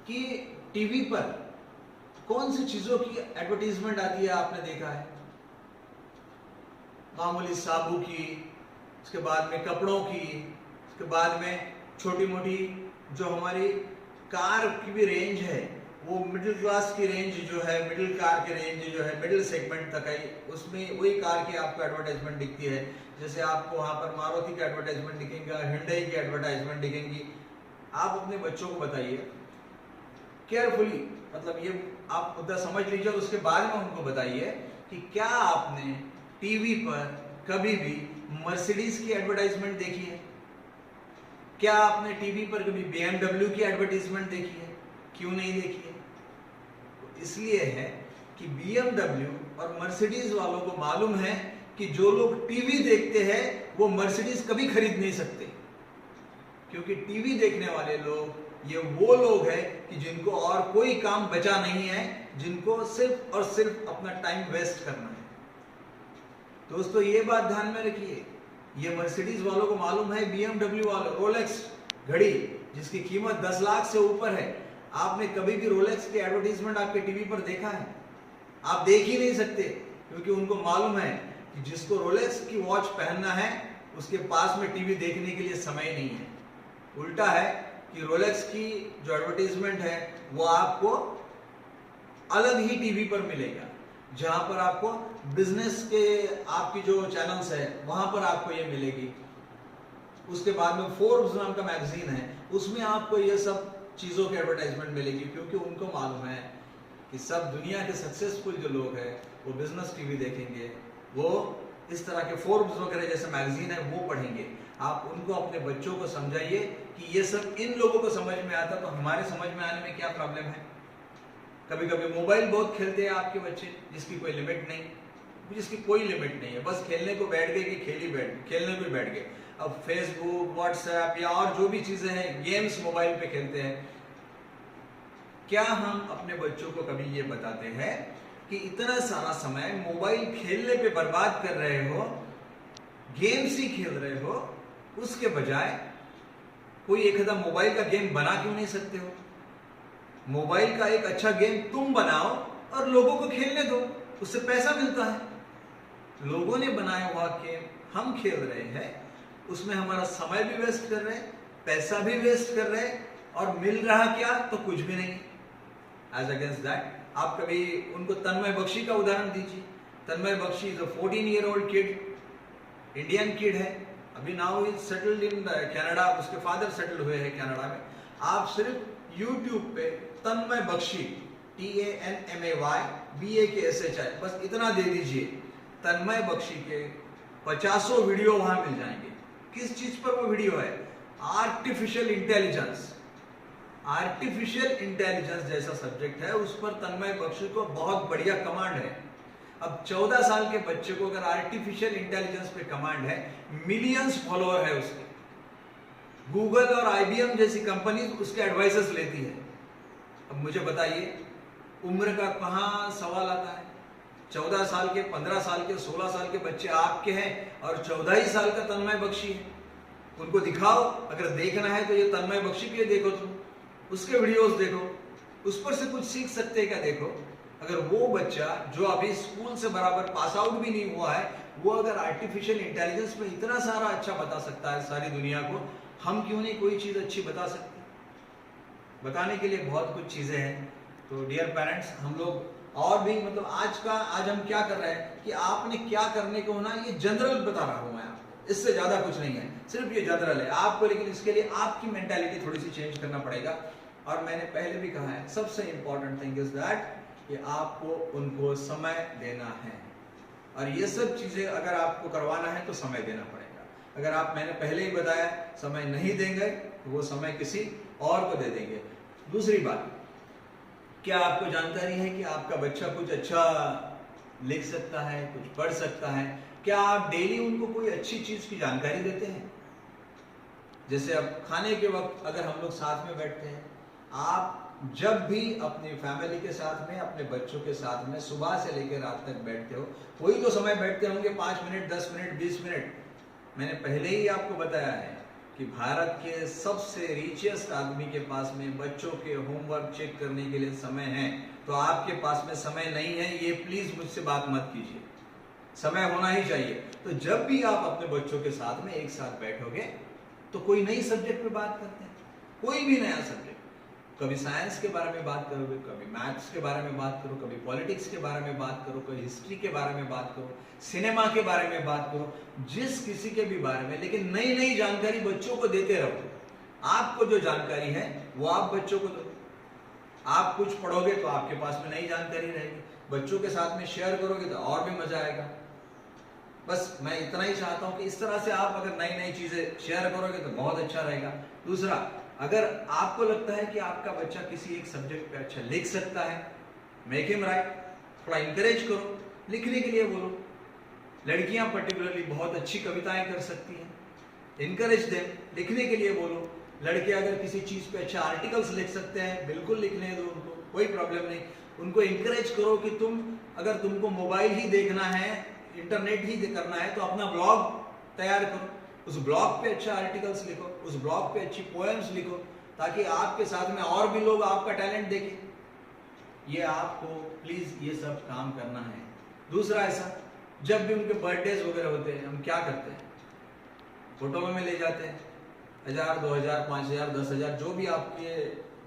कि टीवी पर कौन सी चीजों की एडवर्टीजमेंट आती है, आपने देखा है? मामूली साबु की, उसके बाद में कपड़ों की, उसके बाद में छोटी मोटी जो हमारी कार की भी रेंज है, वो मिडिल क्लास की रेंज जो है, मिडिल कार की रेंज जो है, मिडिल सेगमेंट तक है, उसमें वही कार की आपको एडवर्टाइजमेंट दिखती है। जैसे आपको वहाँ पर मारुति की एडवर्टाइजमेंट दिखेगा, हिंडई की एडवर्टाइजमेंट दिखेंगी। आप अपने बच्चों को बताइए केयरफुली, मतलब ये आप मुद्दा समझ लीजिए, उसके बाद में उनको बताइए कि क्या आपने टीवी पर कभी भी मर्सिडीज की एडवर्टाइजमेंट देखी है? क्या आपने टीवी पर कभी BMW की एडवर्टाइजमेंट देखी है? क्यों नहीं देखी है? इसलिए है कि BMW और मर्सिडीज वालों को मालूम है कि जो लोग टीवी देखते हैं वो मर्सिडीज कभी खरीद नहीं सकते, क्योंकि टीवी देखने वाले लोग ये वो लोग हैं कि जिनको और कोई काम बचा नहीं है, जिनको सिर्फ और सिर्फ अपना टाइम वेस्ट करना है। दोस्तों ये बात ध्यान में रखिए, ये मर्सिडीज वालों को मालूम है, BMW वालों, रोलेक्स घड़ी जिसकी कीमत 10 लाख से ऊपर है, आपने कभी भी रोलेक्स की एडवर्टाइजमेंट आपके टीवी पर देखा है? आप देख ही नहीं सकते, क्योंकि उनको मालूम है कि जिसको रोलेक्स की वॉच पहनना है उसके पास में टीवी देखने के लिए समय नहीं है। उल्टा है कि रोलेक्स की जो एडवर्टाइजमेंट है वो आपको अलग ही टीवी पर मिलेगा, जहां पर आपको बिजनेस के आपकी जो चैनल्स है वहां पर आपको ये मिलेगी। उसके बाद में फोर्ब्स नाम का मैगजीन है, उसमें आपको ये सब चीजों की एडवर्टाइजमेंट मिलेगी, क्योंकि उनको मालूम है कि सब दुनिया के सक्सेसफुल जो लोग हैं वो बिजनेस टीवी देखेंगे, वो इस तरह के फोर्ब्स वगैरह जैसे मैगजीन है वो पढ़ेंगे। आप उनको अपने बच्चों को समझाइए कि ये सब इन लोगों को समझ में आता, तो हमारे समझ में आने में क्या प्रॉब्लम है? कभी कभी मोबाइल बहुत खेलते हैं आपके बच्चे, जिसकी कोई लिमिट नहीं, जिसकी कोई लिमिट नहीं है, बस खेलने को बैठ गए कि खेलने को बैठ गए। अब फेसबुक, व्हाट्सएप या और जो भी चीजें हैं, गेम्स मोबाइल पे खेलते हैं। क्या हम अपने बच्चों को कभी ये बताते हैं कि इतना सारा समय मोबाइल खेलने पे बर्बाद कर रहे हो, गेम्स ही खेल रहे हो, उसके बजाय कोई एक आधा मोबाइल का गेम बना क्यों नहीं सकते हो? मोबाइल का एक अच्छा गेम तुम बनाओ और लोगों को खेलने दो, उससे पैसा मिलता है। लोगों ने बनाया हुआ गेम हम खेल रहे हैं, उसमें हमारा समय भी वेस्ट कर रहे हैं, पैसा भी वेस्ट कर रहे हैं, और मिल रहा क्या? तो कुछ भी नहीं। एज अगेंस्ट दैट आप कभी उनको तन्मय बख्शी का उदाहरण दीजिए। Tanmay Bakshi is a 14-year-old kid, Indian kid है, अभी now is settled in Canada, उसके फादर सेटल्ड हुए हैं कनाडा में। आप सिर्फ यूट्यूब पे तन्मय बख्शी, TANMAY BAKSHI, बस इतना दे दीजिए, तन्मय बख्शी के 50 वीडियो वहां मिल जाएंगे। किस चीज पर वो वीडियो है? Artificial intelligence. आर्टिफिशियल इंटेलिजेंस जैसा सब्जेक्ट है, उस पर तन्मय बख्शी को बहुत बढ़िया कमांड है। अब 14 साल के बच्चे को अगर आर्टिफिशियल इंटेलिजेंस पे कमांड है, मिलियंस फॉलोअर है उसके, गूगल और IBM जैसी कंपनी उसके एडवाइसेस लेती है। अब मुझे बताइए, उम्र का कहां सवाल आता है? 14 साल के, 15 साल के, 16 साल के बच्चे आपके हैं और 14 ही साल का तन्मय बख्शी है। उनको दिखाओ, अगर देखना है तो ये तन्मय बख्शी के देखो, तुम उसके वीडियोस देखो, उस पर से कुछ सीख सकते हैं क्या? देखो, अगर वो बच्चा जो अभी स्कूल से बराबर पास आउट भी नहीं हुआ है, वो अगर आर्टिफिशियल इंटेलिजेंस में इतना सारा अच्छा बता सकता है सारी दुनिया को, हम क्यों नहीं कोई चीज अच्छी बता सकते? बताने के लिए बहुत कुछ चीजें हैं। तो डियर पेरेंट्स, हम लोग और भी मतलब आज हम क्या कर रहे हैं कि आपने क्या करने को होना, ये जनरल बता रहा हूं मैं आपको, इससे ज्यादा कुछ नहीं है, सिर्फ ये जनरल है आपको, लेकिन इसके लिए आपकी मेंटालिटी थोड़ी सी चेंज करना पड़ेगा। और मैंने पहले भी कहा है, सबसे इंपॉर्टेंट थिंग इज दैट कि आपको उनको समय देना है। और ये सब चीजें अगर आपको करवाना है तो समय देना पड़ेगा। अगर आप, मैंने पहले ही बताया, समय नहीं देंगे तो वो समय किसी और को दे देंगे। दूसरी बात, क्या आपको जानकारी है कि आपका बच्चा कुछ अच्छा लिख सकता है, कुछ पढ़ सकता है? क्या आप डेली उनको कोई अच्छी चीज की जानकारी देते हैं? जैसे अब खाने के वक्त अगर हम लोग साथ में बैठते हैं, आप जब भी अपनी फैमिली के साथ में, अपने बच्चों के साथ में सुबह से लेकर रात तक बैठते हो, कोई तो समय बैठते होंगे 5 मिनट, 10 मिनट, 20 मिनट। मैंने पहले ही आपको बताया है कि भारत के सबसे रिचेस्ट आदमी के पास में बच्चों के होमवर्क चेक करने के लिए समय है, तो आपके पास में समय नहीं है, ये प्लीज मुझसे बात मत कीजिए। समय होना ही चाहिए। तो जब भी आप अपने बच्चों के साथ में एक साथ बैठोगे तो कोई नई सब्जेक्ट पे बात करते हैं, कोई भी नया सब्जेक्ट। कभी साइंस के बारे में बात करोगे, कभी मैथ्स के बारे में बात करो, कभी पॉलिटिक्स के बारे में बात करो, कभी हिस्ट्री के बारे में बात करो, सिनेमा के बारे में बात करो, जिस किसी के भी बारे में, लेकिन नई नई जानकारी बच्चों को देते रहो। आपको जो जानकारी है वो आप बच्चों को दो। आप कुछ पढ़ोगे तो आपके पास में नई जानकारी रहेगी, बच्चों के साथ में शेयर करोगे तो और भी मजा आएगा। बस मैं इतना ही चाहता हूं कि इस तरह से आप अगर नई नई चीजें शेयर करोगे तो बहुत अच्छा रहेगा। दूसरा, अगर आपको लगता है कि आपका बच्चा किसी एक सब्जेक्ट पे अच्छा लिख सकता है, मेक हिम राइट, थोड़ा इंकरेज करो, लिखने के लिए बोलो। लड़कियां पर्टिकुलरली बहुत अच्छी कविताएं कर सकती हैं, इंकरेज दें, लिखने के लिए बोलो। लड़के अगर किसी चीज पे अच्छा आर्टिकल्स लिख सकते हैं, बिल्कुल लिखने दो उनको, कोई प्रॉब्लम नहीं। उनको इंकरेज करो कि अगर तुमको मोबाइल ही देखना है, इंटरनेट ही करना है, तो अपना ब्लॉग तैयार करो, उस ब्लॉग पे अच्छा आर्टिकल्स लिखो, उस ब्लॉग पे अच्छी पोएम्स लिखो, ताकि आपके साथ में और भी लोग आपका टैलेंट देखें। ये आपको प्लीज ये सब काम करना है। दूसरा, ऐसा जब भी उनके बर्थडेज वगैरह होते हैं, हम क्या करते हैं, फोटो में ले जाते हैं, 1000, 2000, 5000, 10,000, जो भी आपके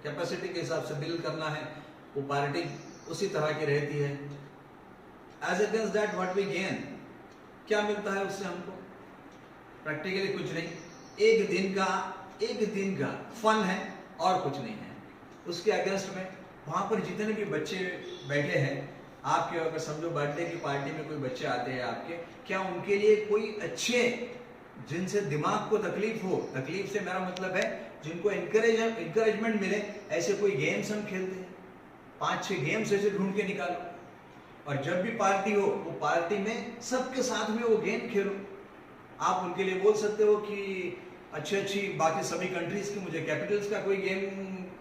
कैपेसिटी के हिसाब से बिल करना है, वो पार्टी उसी तरह की रहती है। As against that what we gain, क्या मिलता है उससे हमको? प्रैक्टिकली कुछ नहीं। एक दिन का फन है और कुछ नहीं है। उसके अगेंस्ट में वहां पर जितने भी बच्चे बैठे हैं, आपके अगर समझो बर्थडे की पार्टी में कोई बच्चे आते हैं आपके, क्या उनके लिए कोई अच्छे, जिनसे दिमाग को तकलीफ हो, तकलीफ से मेरा मतलब है जिनको इंकरेजमेंट मिले, ऐसे कोई गेम्स हम खेलते हैं। 5-6 गेम्स ऐसे ढूंढ के निकालो, और जब भी पार्टी हो, वो पार्टी में सबके साथ में वो गेम खेलो। आप उनके लिए बोल सकते हो कि अच्छी बाकी सभी कंट्रीज की, मुझे कैपिटल्स का कोई गेम,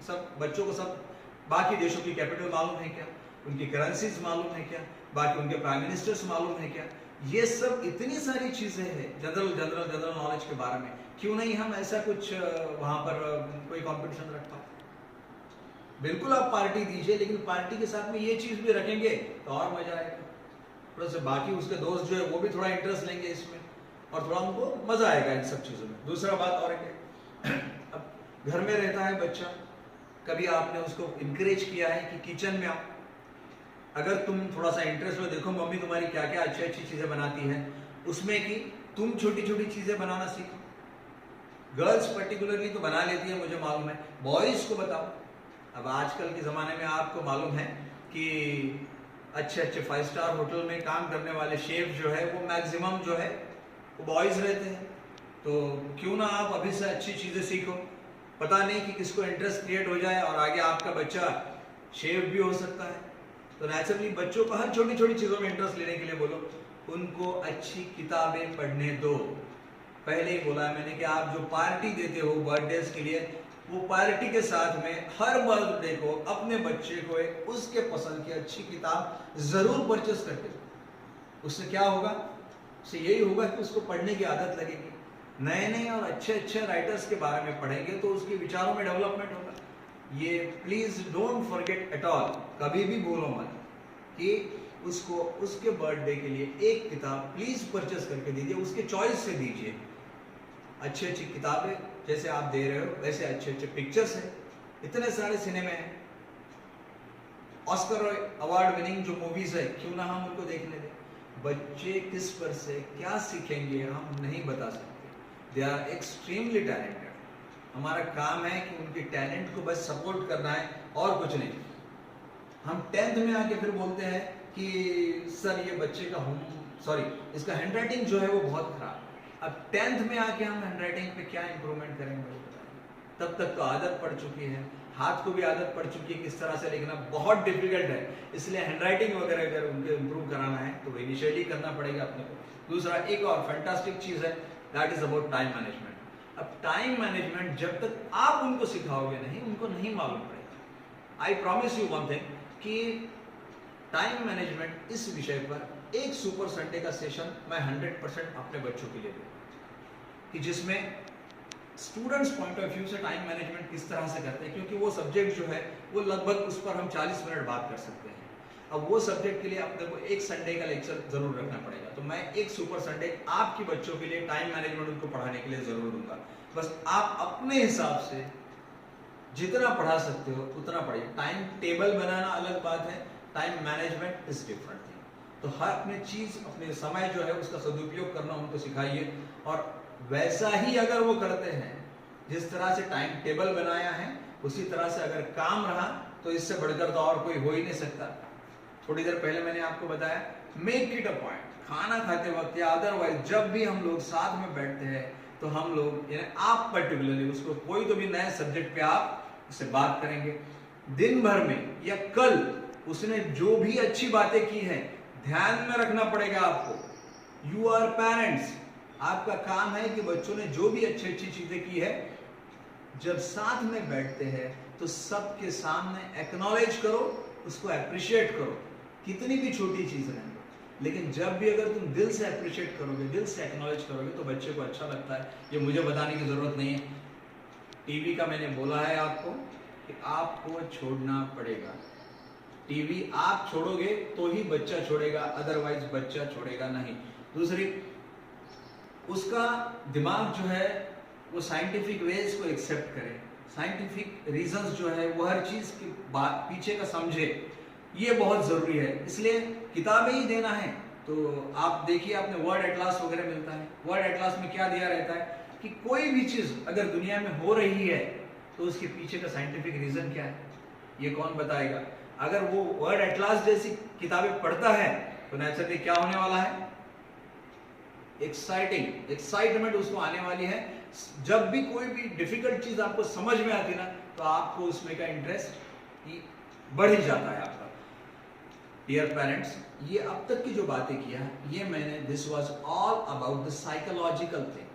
सब बच्चों को सब बाकी देशों की कैपिटल मालूम है क्या, उनकी करेंसीज मालूम है क्या, बाकी उनके प्राइम मिनिस्टर्स मालूम है क्या? ये सब इतनी सारी चीजें हैं जनरल नॉलेज के बारे में। क्यों नहीं हम ऐसा कुछ वहां पर कोई कंपटीशन रख पाए? बिल्कुल आप पार्टी दीजिए, लेकिन पार्टी के साथ में ये चीज भी रखेंगे तो और मजा आएगा। थोड़ा सा बाकी उसके दोस्त जो है वो भी थोड़ा इंटरेस्ट लेंगे इसमें, और थोड़ा उनको मजा आएगा इन सब चीजों में। दूसरा बात और है, अब घर में रहता है बच्चा, कभी आपने उसको इंकरेज किया है कि किचन में आओ, अगर तुम थोड़ा सा इंटरेस्ट हो, देखो मम्मी तुम्हारी क्या क्या अच्छी चीजें बनाती है, उसमें कि तुम छोटी छोटी चीजें बनाना सीखो। गर्ल्स पर्टिकुलरली तो बना लेती है, मुझे मालूम है, बॉयज को बताओ। अब आजकल के ज़माने में आपको मालूम है कि अच्छे 5 स्टार होटल में काम करने वाले शेफ जो है वो मैक्सिमम जो है वो बॉयज़ रहते हैं। तो क्यों ना आप अभी से अच्छी चीज़ें सीखो, पता नहीं कि किसको इंटरेस्ट क्रिएट हो जाए और आगे आपका बच्चा शेफ भी हो सकता है। तो नेचुरली बच्चों को हर छोटी छोटी चीज़ों में इंटरेस्ट लेने के लिए बोलो, उनको अच्छी किताबें पढ़ने दो। पहले ही बोला मैंने कि आप जो पार्टी देते हो बर्थडेज के लिए, वो पार्टी के साथ में हर बर्थडे को अपने बच्चे को एक उसके पसंद की अच्छी किताब जरूर परचेस करके दो। उससे क्या होगा? उससे यही होगा कि उसको पढ़ने की आदत लगेगी, नए नए और अच्छे राइटर्स के बारे में पढ़ेंगे तो उसके विचारों में डेवलपमेंट होगा। ये please don't forget at all, कभी भी भूलो मत कि उसको उसके बर्थडे के लिए एक किताब प्लीज परचेस करके दीजिए, उसके चॉइस से दीजिए। अच्छी किताबें जैसे आप दे रहे हो, वैसे अच्छे पिक्चर्स हैं, इतने सारे सिनेमे हैं, ऑस्कर अवार्ड विनिंग जो मूवीज है, क्यों ना हम उनको देखने दें। बच्चे किस पर से क्या सीखेंगे हम नहीं बता सकते, दे आर एक्सट्रीमली टैलेंटेड। हमारा काम है कि उनके टैलेंट को बस सपोर्ट करना है और कुछ नहीं। हम 10th में आके फिर बोलते हैं कि सर ये बच्चे का सॉरी, इसका हैंडराइटिंग जो है वो बहुत खराब है। अब 10th में आके हम हैंडराइटिंग पे क्या इंप्रूवमेंट करेंगे? तब तक तो आदत पड़ चुकी है, हाथ को भी आदत पड़ चुकी है, किस तरह से लिखना बहुत डिफिकल्ट है। इसलिए हैंडराइटिंग वगैरह अगर उनको इम्प्रूव कराना है तो इनिशियली करना पड़ेगा अपने को। दूसरा एक और फैंटास्टिक चीज है, that is about time management. अब टाइम मैनेजमेंट जब तक आप उनको सिखाओगे नहीं, उनको नहीं मालूम पड़ेगा। I promise you one thing कि टाइम मैनेजमेंट इस विषय पर एक सुपर संडे का सेशन मैं 100% अपने बच्चों के लिए दूंगा, कि जिसमें स्टूडेंट्स पॉइंट ऑफ व्यू से टाइम मैनेजमेंट किस तरह से करते हैं, क्योंकि वो सब्जेक्ट जो है वो लगभग उस पर हम 40 मिनट बात कर सकते हैं। अब वो सब्जेक्ट के लिए अपने को एक संडे का लेक्चर जरूर रखना पड़ेगा, तो मैं एक सुपर संडे आपके बच्चों के लिए टाइम मैनेजमेंट उनको पढ़ाने के लिए जरूर दूंगा। बस आप अपने हिसाब से जितना पढ़ा सकते हो उतना पढ़िए। टाइम टेबल बनाना अलग बात है, time management is different thing. तो हर अपने चीज, अपने समय जो है उसका सदुपयोग करना उनको सिखाइए, और वैसा ही अगर वो करते हैं जिस तरह से टाइम टेबल बनाया है, उसी तरह से अगर काम रहा तो इससे बढ़कर तो और कोई हो ही नहीं सकता। थोड़ी देर पहले मैंने आपको बताया, मेक इट अ पॉइंट, खाना खाते वक्त या अदरवाइज जब भी हम लोग साथ में बैठते हैं तो हम लोग यानी आप पर्टिकुलरली उसको कोई तो भी नए सब्जेक्ट पे आप उससे बात करेंगे। दिन भर में या कल उसने जो भी अच्छी बातें की है ध्यान में रखना पड़ेगा आपको। यू आर पेरेंट्स, आपका काम है कि बच्चों ने जो भी अच्छी अच्छी चीजें की है, जब साथ में बैठते हैं तो सबके सामने एक्नॉलेज करो, उसको अप्रिशिएट करो, कितनी भी छोटी चीज है। लेकिन जब भी अगर तुम दिल से अप्रिशिएट करोगे, दिल से एक्नॉलेज करोगे, तो बच्चे को अच्छा लगता है। ये मुझे बताने की जरूरत नहीं है। टीवी का मैंने बोला है आपको कि आपको छोड़ना पड़ेगा। टीवी आप छोड़ोगे तो ही बच्चा छोड़ेगा, अदरवाइज बच्चा छोड़ेगा नहीं। दूसरी, उसका दिमाग जो है वो साइंटिफिक वेज को एक्सेप्ट करे, साइंटिफिक रीजंस जो है वो हर चीज की बात पीछे का समझे, ये बहुत जरूरी है। इसलिए किताबें ही देना है तो आप देखिए, आपने वर्ड एटलास वगैरह मिलता है। वर्ड एटलास में क्या दिया रहता है कि कोई भी चीज अगर दुनिया में हो रही है तो उसके पीछे का साइंटिफिक रीजन क्या है, ये कौन बताएगा? अगर वो वर्ड एटलास जैसी किताबें पढ़ता है तो नेचुरली क्या होने वाला है? एक्साइटमेंट उसको आने वाली है। जब भी कोई भी डिफिकल्ट चीज आपको समझ में आती ना, तो आपको उसमें का इंटरेस्ट बढ़ ही जाता है आपका। डियर पेरेंट्स, ये अब तक की जो बातें किया ये मैंने, this was all about the psychological thing,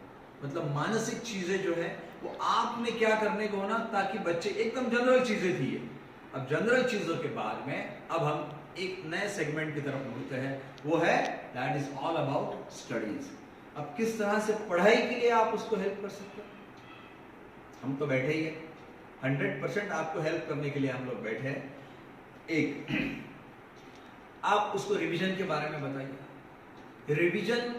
मतलब मानसिक चीजें जो है वो आपने क्या करने को ना, ताकि बच्चे, एकदम जनरल चीजें थी ये। अब जनरल चीजों के बाद में अब हम एक नए सेगमेंट की तरफ मुड़ते हैं, वो है that is all about studies. अब किस तरह से पढ़ाई के लिए आप उसको हेल्प कर सकते हो? हम तो बैठे ही हैं, 100% आपको हेल्प करने के लिए हम लोग बैठे हैं। एक, आप उसको रिवीजन के बारे में बताइए। रिवीजन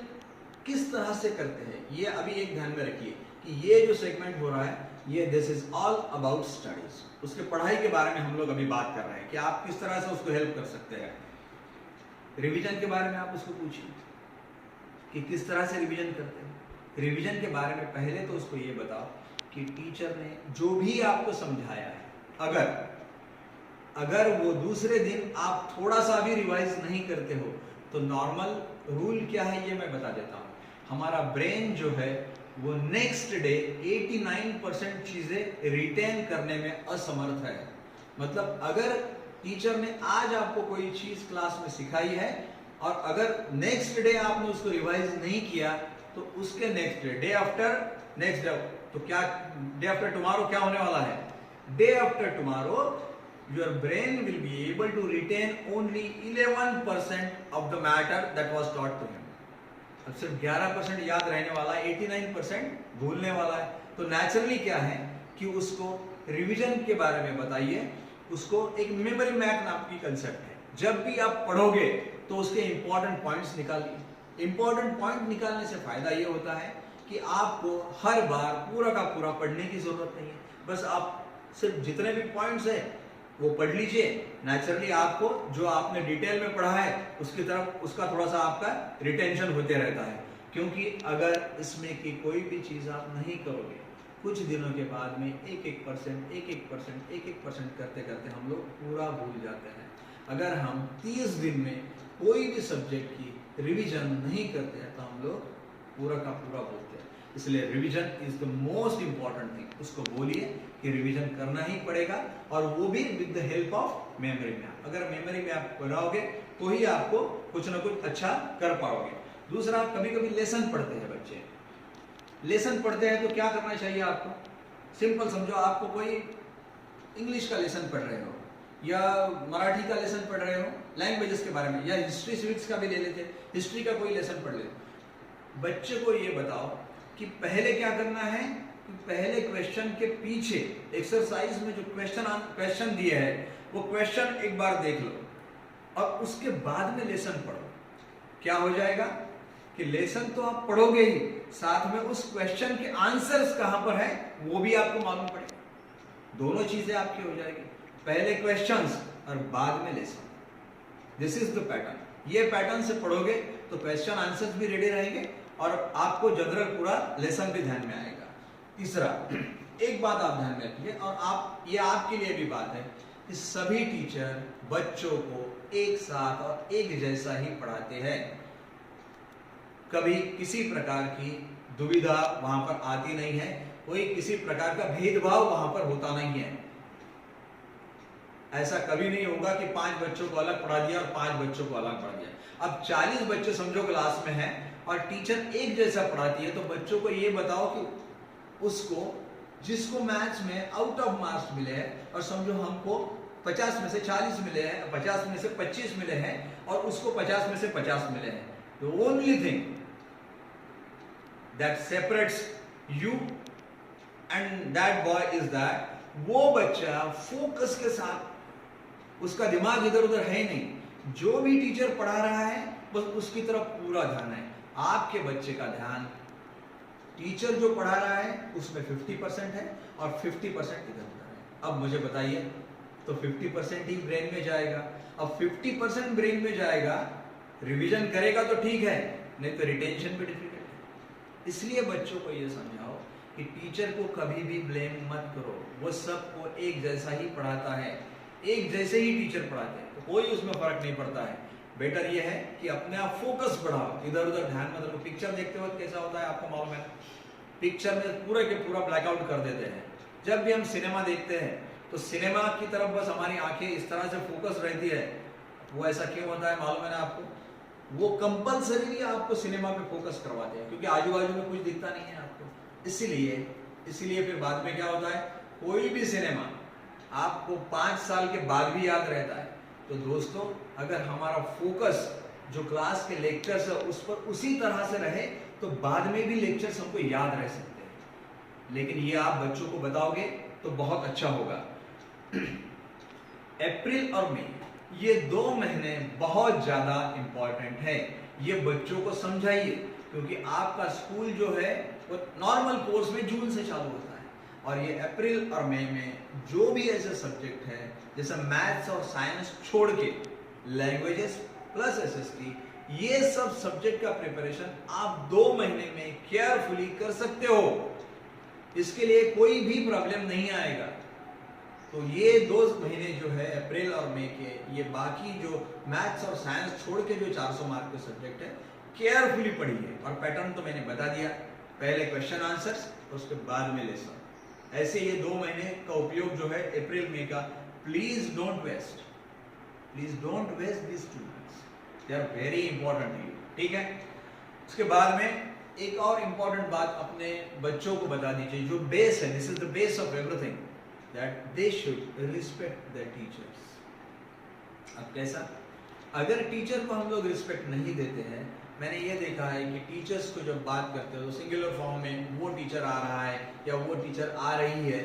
किस तरह से करते हैं ये अभी एक ध्यान में रखिए कि ये जो सेगमेंट हो रहा है ये this is all about studies. उसके पढ़ाई के बारे में हम लोग अभी बात कर रहे हैं कि आप किस तरह से उसको हेल्प कर सकते हैं। रिवीजन के बारे में आप उसको पूछिए कि किस तरह से रिवीजन करते हैं। रिवीजन के बारे में पहले तो उसको ये बताओ कि टीचर ने जो भी आपको समझाया है, अगर वो दूसरे दिन आप थोड़ा सा भी रिवाइज नहीं करते हो तो नॉर्मल रूल क्या है ये मैं बता देता हूँ। हमारा ब्रेन जो है वो नेक्स्ट डे 89% चीजें रिटेन करने में असमर्थ है। मतलब अगर टीचर ने आज आपको कोई चीज क्लास में सिखाई है और अगर नेक्स्ट डे आपने उसको रिवाइज नहीं किया तो उसके नेक्स्ट डे तो क्या डे आफ्टर टुमारो क्या होने वाला है? Day after tomorrow your brain will be able to retain only 11% of the matter that was taught to him. अब सिर्फ 11% याद रहने वाला है, 89% भूलने वाला है। तो नेचुरली क्या है कि उसको रिवीजन के बारे में बताइए। उसको एक मेमोरी मैप नाम की कंसेप्ट है, जब भी आप पढ़ोगे तो उसके इंपॉर्टेंट पॉइंट्स निकालिए। इंपॉर्टेंट पॉइंट निकालने से फायदा ये होता है कि आपको हर बार पूरा का पूरा पढ़ने की जरूरत नहीं है, बस आप सिर्फ जितने भी पॉइंट्स है वो पढ़ लीजिए। नेचुरली आपको जो आपने डिटेल में पढ़ा है उसकी तरफ उसका थोड़ा सा आपका रिटेंशन होते रहता है, क्योंकि अगर इसमें की कोई भी चीज आप नहीं करोगे कुछ दिनों के बाद में एक एक परसेंट करते करते हम लोग पूरा भूल जाते हैं। अगर हम 30 दिन में कोई भी सब्जेक्ट की रिवीजन नहीं करते हैं तो हम लोग पूरा का पूरा बोलते हैं। इसलिए revision is the most important thing. उसको बोलिए कि रिवीजन करना ही पड़ेगा, और वो भी with the help of memory map. अगर मेमोरी मैप बनाओगे तो ही आपको कुछ ना कुछ अच्छा कर पाओगे। दूसरा, कभी कभी लेसन पढ़ते हैं बच्चे। लेसन पढ़ते हैं तो क्या करना चाहिए आपको? सिंपल समझो, आपको कोई इंग्लिश का लेसन पढ़ रहे हो या मराठी का लेसन पढ़ रहे हो, लैंग्वेजेस के बारे में, या हिस्ट्री सिविक्स का भी ले लेते, हिस्ट्री का कोई लेसन पढ़ लेते। बच्चे को ये बताओ कि पहले क्या करना है, कि पहले क्वेश्चन के पीछे एक्सरसाइज में जो क्वेश्चन दिए है वो क्वेश्चन एक बार देख लो और उसके बाद में लेसन पढ़ो। क्या हो जाएगा कि लेसन तो आप पढ़ोगे ही, साथ में उस क्वेश्चन के आंसर्स कहां पर है वो भी आपको मालूम पड़ेगा। दोनों चीजें आपकी हो जाएगी, पहले क्वेश्चंस और बाद में lesson. This is the pattern. ये पैटर्न से पढ़ोगे तो क्वेश्चन आंसर्स भी रेडी रहेंगे और आपको जनरल पूरा लेसन भी ध्यान में आएगा। तीसरा, एक बात आप ध्यान में रखिए, और ये आपके लिए भी बात है कि सभी टीचर बच्चों को एक साथ और एक जैसा ही पढ़ाते हैं। कभी किसी प्रकार की दुविधा वहां पर आती नहीं है, कोई किसी प्रकार का भेदभाव वहां पर होता नहीं है। ऐसा कभी नहीं होगा कि 5 बच्चों को अलग पढ़ा दिया और 5 बच्चों को अलग पढ़ा दिया। अब 40 बच्चे समझो क्लास में हैं और टीचर एक जैसा पढ़ाती है, तो बच्चों को ये बताओ कि उसको जिसको मैथ्स में आउट ऑफ मार्क्स मिले हैं, और समझो हमको 50 में से 40 मिले हैं, 50 में से 25 मिले हैं, और उसको 50 में से 50 मिले हैं, the only thing that separates you and that boy is that वो बच्चा फोकस के साथ, उसका दिमाग इधर उधर है नहीं, जो भी टीचर पढ़ा रहा है बस उसकी तरफ पूरा ध्यान है। आपके बच्चे का ध्यान टीचर जो पढ़ा रहा है उसमें 50% है और 50% इधर उधर है। अब मुझे बताइए, तो 50% ही ब्रेन में जाएगा। अब 50% ब्रेन में जाएगा, रिवीजन करेगा तो ठीक है, नहीं तो रिटेंशन भी डिफिकल्ट है। इसलिए बच्चों को ये समझाओ कि टीचर को कभी भी ब्लेम मत करो, वो सबको एक जैसा ही पढ़ाता है, एक जैसे ही टीचर पढ़ाते हैं, तो कोई उसमें फर्क नहीं पड़ता है। बेटर ये है कि अपने आप फोकस बढ़ाओ, इधर उधर ध्यान मत रखो। पिक्चर देखते वक्त कैसा होता है आपको मालूम है, पिक्चर में पूरे के पूरा ब्लैकआउट कर देते हैं। जब भी हम सिनेमा देखते हैं तो सिनेमा की तरफ बस हमारी आंखें इस तरह से फोकस रहती है। वो ऐसा क्यों होता है मालूम है ना आपको? वो कंपल्सरी आपको सिनेमा पे फोकस करवाते हैं, क्योंकि आजू बाजू में कुछ दिखता नहीं है आपको। इसीलिए फिर बाद में क्या होता है, कोई भी सिनेमा आपको 5 साल के बाद भी याद रहता है। तो दोस्तों, अगर हमारा फोकस जो क्लास के लेक्चर्स है उस पर उसी तरह से रहे तो बाद में भी लेक्चर्स हमको याद रह सकते हैं। लेकिन ये आप बच्चों को बताओगे तो बहुत अच्छा होगा। अप्रैल और मई, ये 2 महीने बहुत ज्यादा इंपॉर्टेंट है। ये बच्चों को समझाइए, क्योंकि आपका स्कूल जो है वो नॉर्मल कोर्स में जून से चालू होता है, और ये अप्रैल और मई में जो भी ऐसे सब्जेक्ट है जैसे मैथ्स और साइंस छोड़ के लैंग्वेजेस प्लस एसएसटी, ये सब सब्जेक्ट का प्रिपरेशन आप 2 महीने में केयरफुली कर सकते हो। इसके लिए कोई भी प्रॉब्लम नहीं आएगा। तो ये 2 महीने जो है अप्रैल और मई के, ये बाकी जो मैथ्स और साइंस छोड़ के जो 400 मार्क के सब्जेक्ट है केयरफुली पढ़िए। और पैटर्न तो मैंने बता दिया, पहले क्वेश्चन आंसर्स, उसके बाद में लेसन। ऐसे ये 2 महीने का उपयोग जो है अप्रैल मई का, please don't waste this 2 months, they are very important to you. ठीक है, उसके बाद में एक और इंपॉर्टेंट बात अपने बच्चों को बता दीजिए, जो बेस है, this is the base of everything, that they should respect there teachers. अब कैसा? अगर टीचर को हम लोग रिस्पेक्ट नहीं देते हैं, मैंने ये देखा है कि टीचर्स को जब बात करते हो तो सिंगुलर फॉर्म में वो टीचर आ रहा है या वो टीचर आ रही है,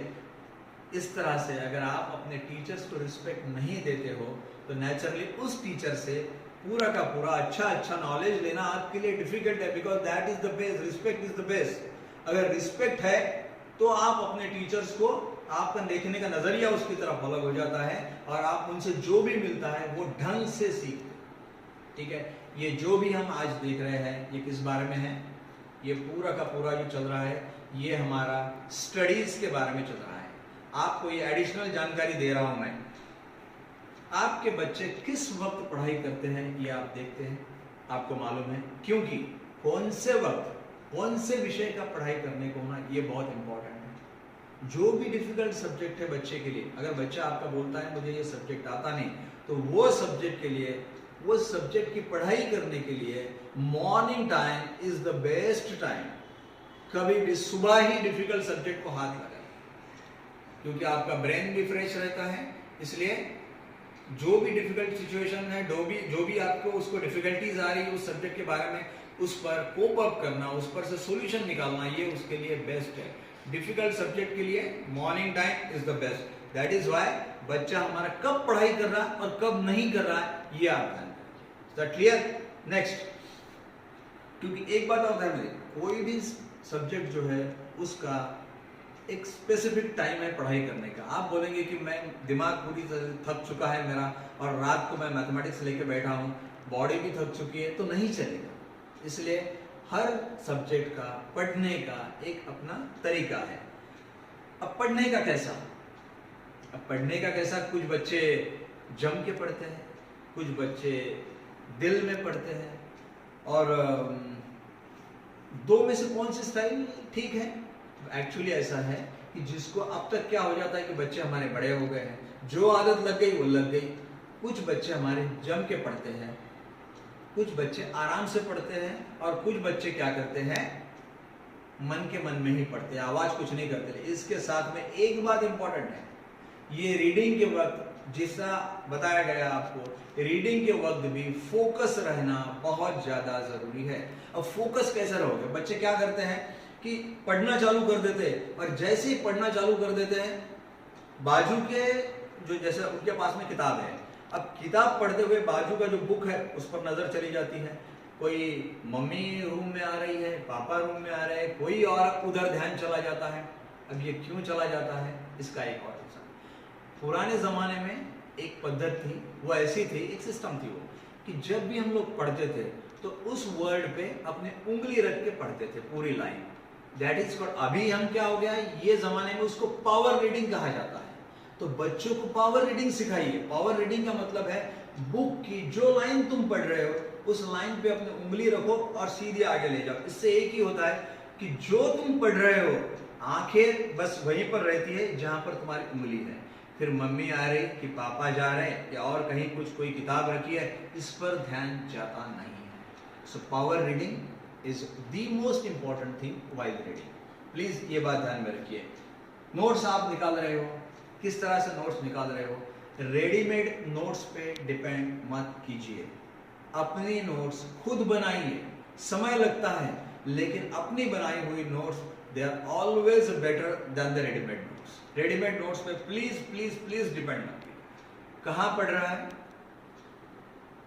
इस तरह से अगर आप अपने टीचर्स को रिस्पेक्ट नहीं देते हो तो नेचुरली उस टीचर से पूरा का पूरा अच्छा नॉलेज लेना आपके लिए डिफिकल्ट है, because that is the base, respect is the base. अगर रिस्पेक्ट है तो आप अपने टीचर्स को, आपका देखने का नजरिया उसकी तरफ अलग हो जाता है और आप उनसे जो भी मिलता है वो ढंग से सीखते। ठीक है, ये जो भी हम आज देख रहे हैं ये किस बारे में है? ये पूरा का पूरा जो चल रहा है ये हमारा स्टडीज के बारे में चल रहा है। आपको ये एडिशनल जानकारी दे रहा हूं मैं। आपके बच्चे किस वक्त पढ़ाई करते हैं ये आप देखते हैं? आपको मालूम है, क्योंकि कौन से वक्त कौन से विषय का पढ़ाई करने को होना ये बहुत इंपॉर्टेंट है। जो भी डिफिकल्ट सब्जेक्ट है बच्चे के लिए, अगर बच्चा आपका बोलता है मुझे ये सब्जेक्ट आता नहीं, तो वो सब्जेक्ट के लिए, वो सब्जेक्ट की पढ़ाई करने के लिए morning time is the best time. कभी भी सुबह ही डिफिकल्ट सब्जेक्ट को हाथ लगाए, क्योंकि आपका ब्रेन भी फ्रेश रहता है। इसलिए जो भी डिफिकल्ट सिचुएशन है, जो भी आपको उसको डिफिकल्टीज आ रही है उस सब्जेक्ट के बारे में, उस पर कोप अप करना, उस पर से सॉल्यूशन निकालना, ये उसके लिए बेस्ट है। डिफिकल्ट सब्जेक्ट के लिए morning time is the best. That is why बच्चा हमारा कब पढ़ाई कर रहा है और कब नहीं कर रहा है ये आप ध्यान रखें। क्लियर? नेक्स्ट, क्योंकि एक बात और ध्यान रखें, कोई भी सब्जेक्ट जो है उसका एक स्पेसिफिक टाइम है पढ़ाई करने का। आप बोलेंगे कि मैं दिमाग पूरी तरह थक चुका है मेरा और रात को मैं मैथमेटिक्स लेके बैठा हूँ, बॉडी भी थक चुकी है, तो नहीं चलेगा। इसलिए हर सब्जेक्ट का पढ़ने का एक अपना तरीका है। अब पढ़ने का कैसा? कुछ बच्चे जम के पढ़ते हैं, कुछ बच्चे दिल में पढ़ते हैं, और दो में से कौन सी स्टाइल ठीक है? एक्चुअली ऐसा है कि जिसको अब तक क्या हो जाता है कि बच्चे हमारे बड़े हो गए हैं, जो आदत लग गई वो लग गई। कुछ बच्चे हमारे जम के पढ़ते हैं, कुछ बच्चे आराम से पढ़ते हैं, और कुछ बच्चे क्या करते हैं, मन के मन में ही पढ़ते हैं, आवाज कुछ नहीं करते। इसके साथ में एक बात इंपॉर्टेंट है, ये रीडिंग के वक्त जैसा बताया गया आपको, रीडिंग के वक्त भी फोकस रहना बहुत ज्यादा जरूरी है। अब फोकस कैसे रहोगे? बच्चे क्या करते हैं कि पढ़ना चालू कर देते हैं, और जैसे ही पढ़ना चालू कर देते हैं, बाजू के जो, जैसे उनके पास में किताब है, अब किताब पढ़ते हुए बाजू का जो बुक है उस पर नजर चली जाती है। कोई मम्मी रूम में आ रही है, पापा रूम में आ रहे हैं, कोई और उधर ध्यान चला जाता है। अब ये क्यों चला जाता है, इसका एक और रीजन। पुराने जमाने में एक पद्धति थी, वो ऐसी थी, एक सिस्टम थी वो, कि जब भी हम लोग पढ़ते थे तो उस वर्ड पे अपने उंगली रख के पढ़ते थे पूरी लाइन। दैट इज कॉल्ड, अभी हम क्या हो गया है, ये जमाने में उसको पावर रीडिंग कहा जाता है। तो बच्चों को पावर रीडिंग सिखाइए। पावर रीडिंग का मतलब है बुक की जो लाइन तुम पढ़ रहे हो उस लाइन पे अपनी उंगली रखो और सीधे आगे ले जाओ। इससे एक ही होता है कि जो तुम पढ़ रहे हो, आंखें बस वहीं पर रहती है जहां पर तुम्हारी उंगली है। फिर मम्मी आ रही कि पापा जा रहे या और कहीं कुछ कोई किताब रखी है, इस पर ध्यान जाता नहीं है। So power reading is the most important thing while reading. Please ये बात ध्यान में रखिए। नोट्स आप निकाल रहे हो, किस तरह से नोट्स निकाल रहे हो? रेडीमेड नोट्स पे डिपेंड मत कीजिए, अपनी नोट्स खुद बनाइए। समय लगता है, लेकिन अपनी बनाई हुई notes they are always better than the readymade notes. Readymade notes पे प्लीज प्लीज प्लीज डिपेंड मत कीजिए। कहां पढ़ रहा है?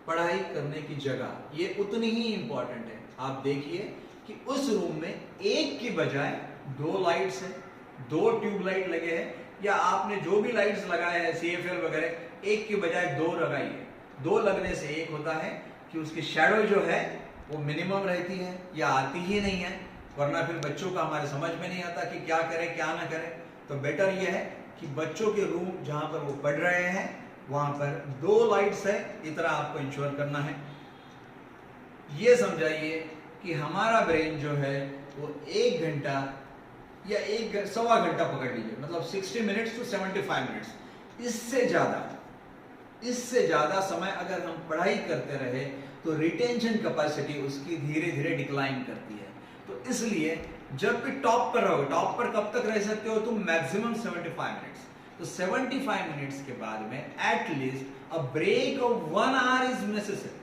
पढ़ाई करने की जगह, ये उतनी ही इंपॉर्टेंट है। आप देखिए कि उस रूम में एक की बजाय 2 लाइट्स हैं, 2 ट्यूबलाइट लगे हैं, या आपने जो भी लाइट्स लगाए हैं CFL वगैरह, एक की बजाय 2 लगाइए। 2 लगने से एक होता है कि उसकी शैडो जो है वो मिनिमम रहती है या आती ही नहीं है, वरना फिर बच्चों का हमारे समझ में नहीं आता कि क्या करें क्या ना करें। तो बेटर ये है कि बच्चों के रूम जहां पर वो पढ़ रहे हैं वहां पर 2 लाइट्स है, इतना आपको इंश्योर करना है। ये समझाइए कि हमारा ब्रेन जो है वो 1 घंटा या 1.25 घंटा पकड़ लीजिए, मतलब 60 मिनट्स टू 75 मिनट्स, इससे ज्यादा समय अगर हम पढ़ाई करते रहे तो रिटेंशन कैपेसिटी उसकी धीरे धीरे डिक्लाइन करती है। तो इसलिए जब भी टॉप पर रहोगे, टॉप पर कब तक रह सकते हो तुम? Maximum 75 minutes. तो 75 मिनट्स के बाद में at least a break of 1 hour is necessary.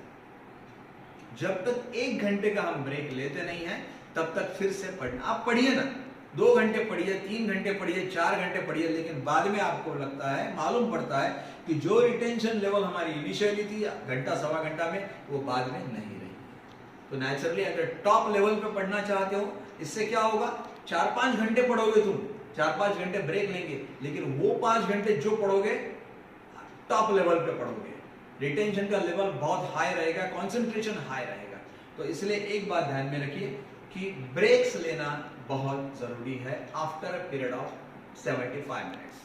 जब तक 1 घंटे का हम ब्रेक लेते नहीं है तब तक फिर से पढ़ना। आप पढ़िए ना, 2 घंटे पढ़िए, 3 घंटे पढ़िए, 4 घंटे पढ़िए, लेकिन बाद में आपको लगता है, मालूम पड़ता है कि जो रिटेंशन लेवल हमारी इनिशियली थी घंटा सवा घंटा में, वो बाद में नहीं रही। तो नेचुरली अगर टॉप लेवल पे पढ़ना चाहते हो, इससे क्या होगा? 4-5 घंटे पढ़ोगे तुम, 4-5 घंटे ब्रेक लेंगे, लेकिन वो 5 घंटे जो पढ़ोगे टॉप लेवल पे पढ़ोगे। रिटेंशन का लेवल बहुत हाई रहेगा, कंसंट्रेशन हाई रहेगा। तो इसलिए एक बात ध्यान में रखिए कि ब्रेक्स लेना बहुत जरूरी है after a period of 75 minutes.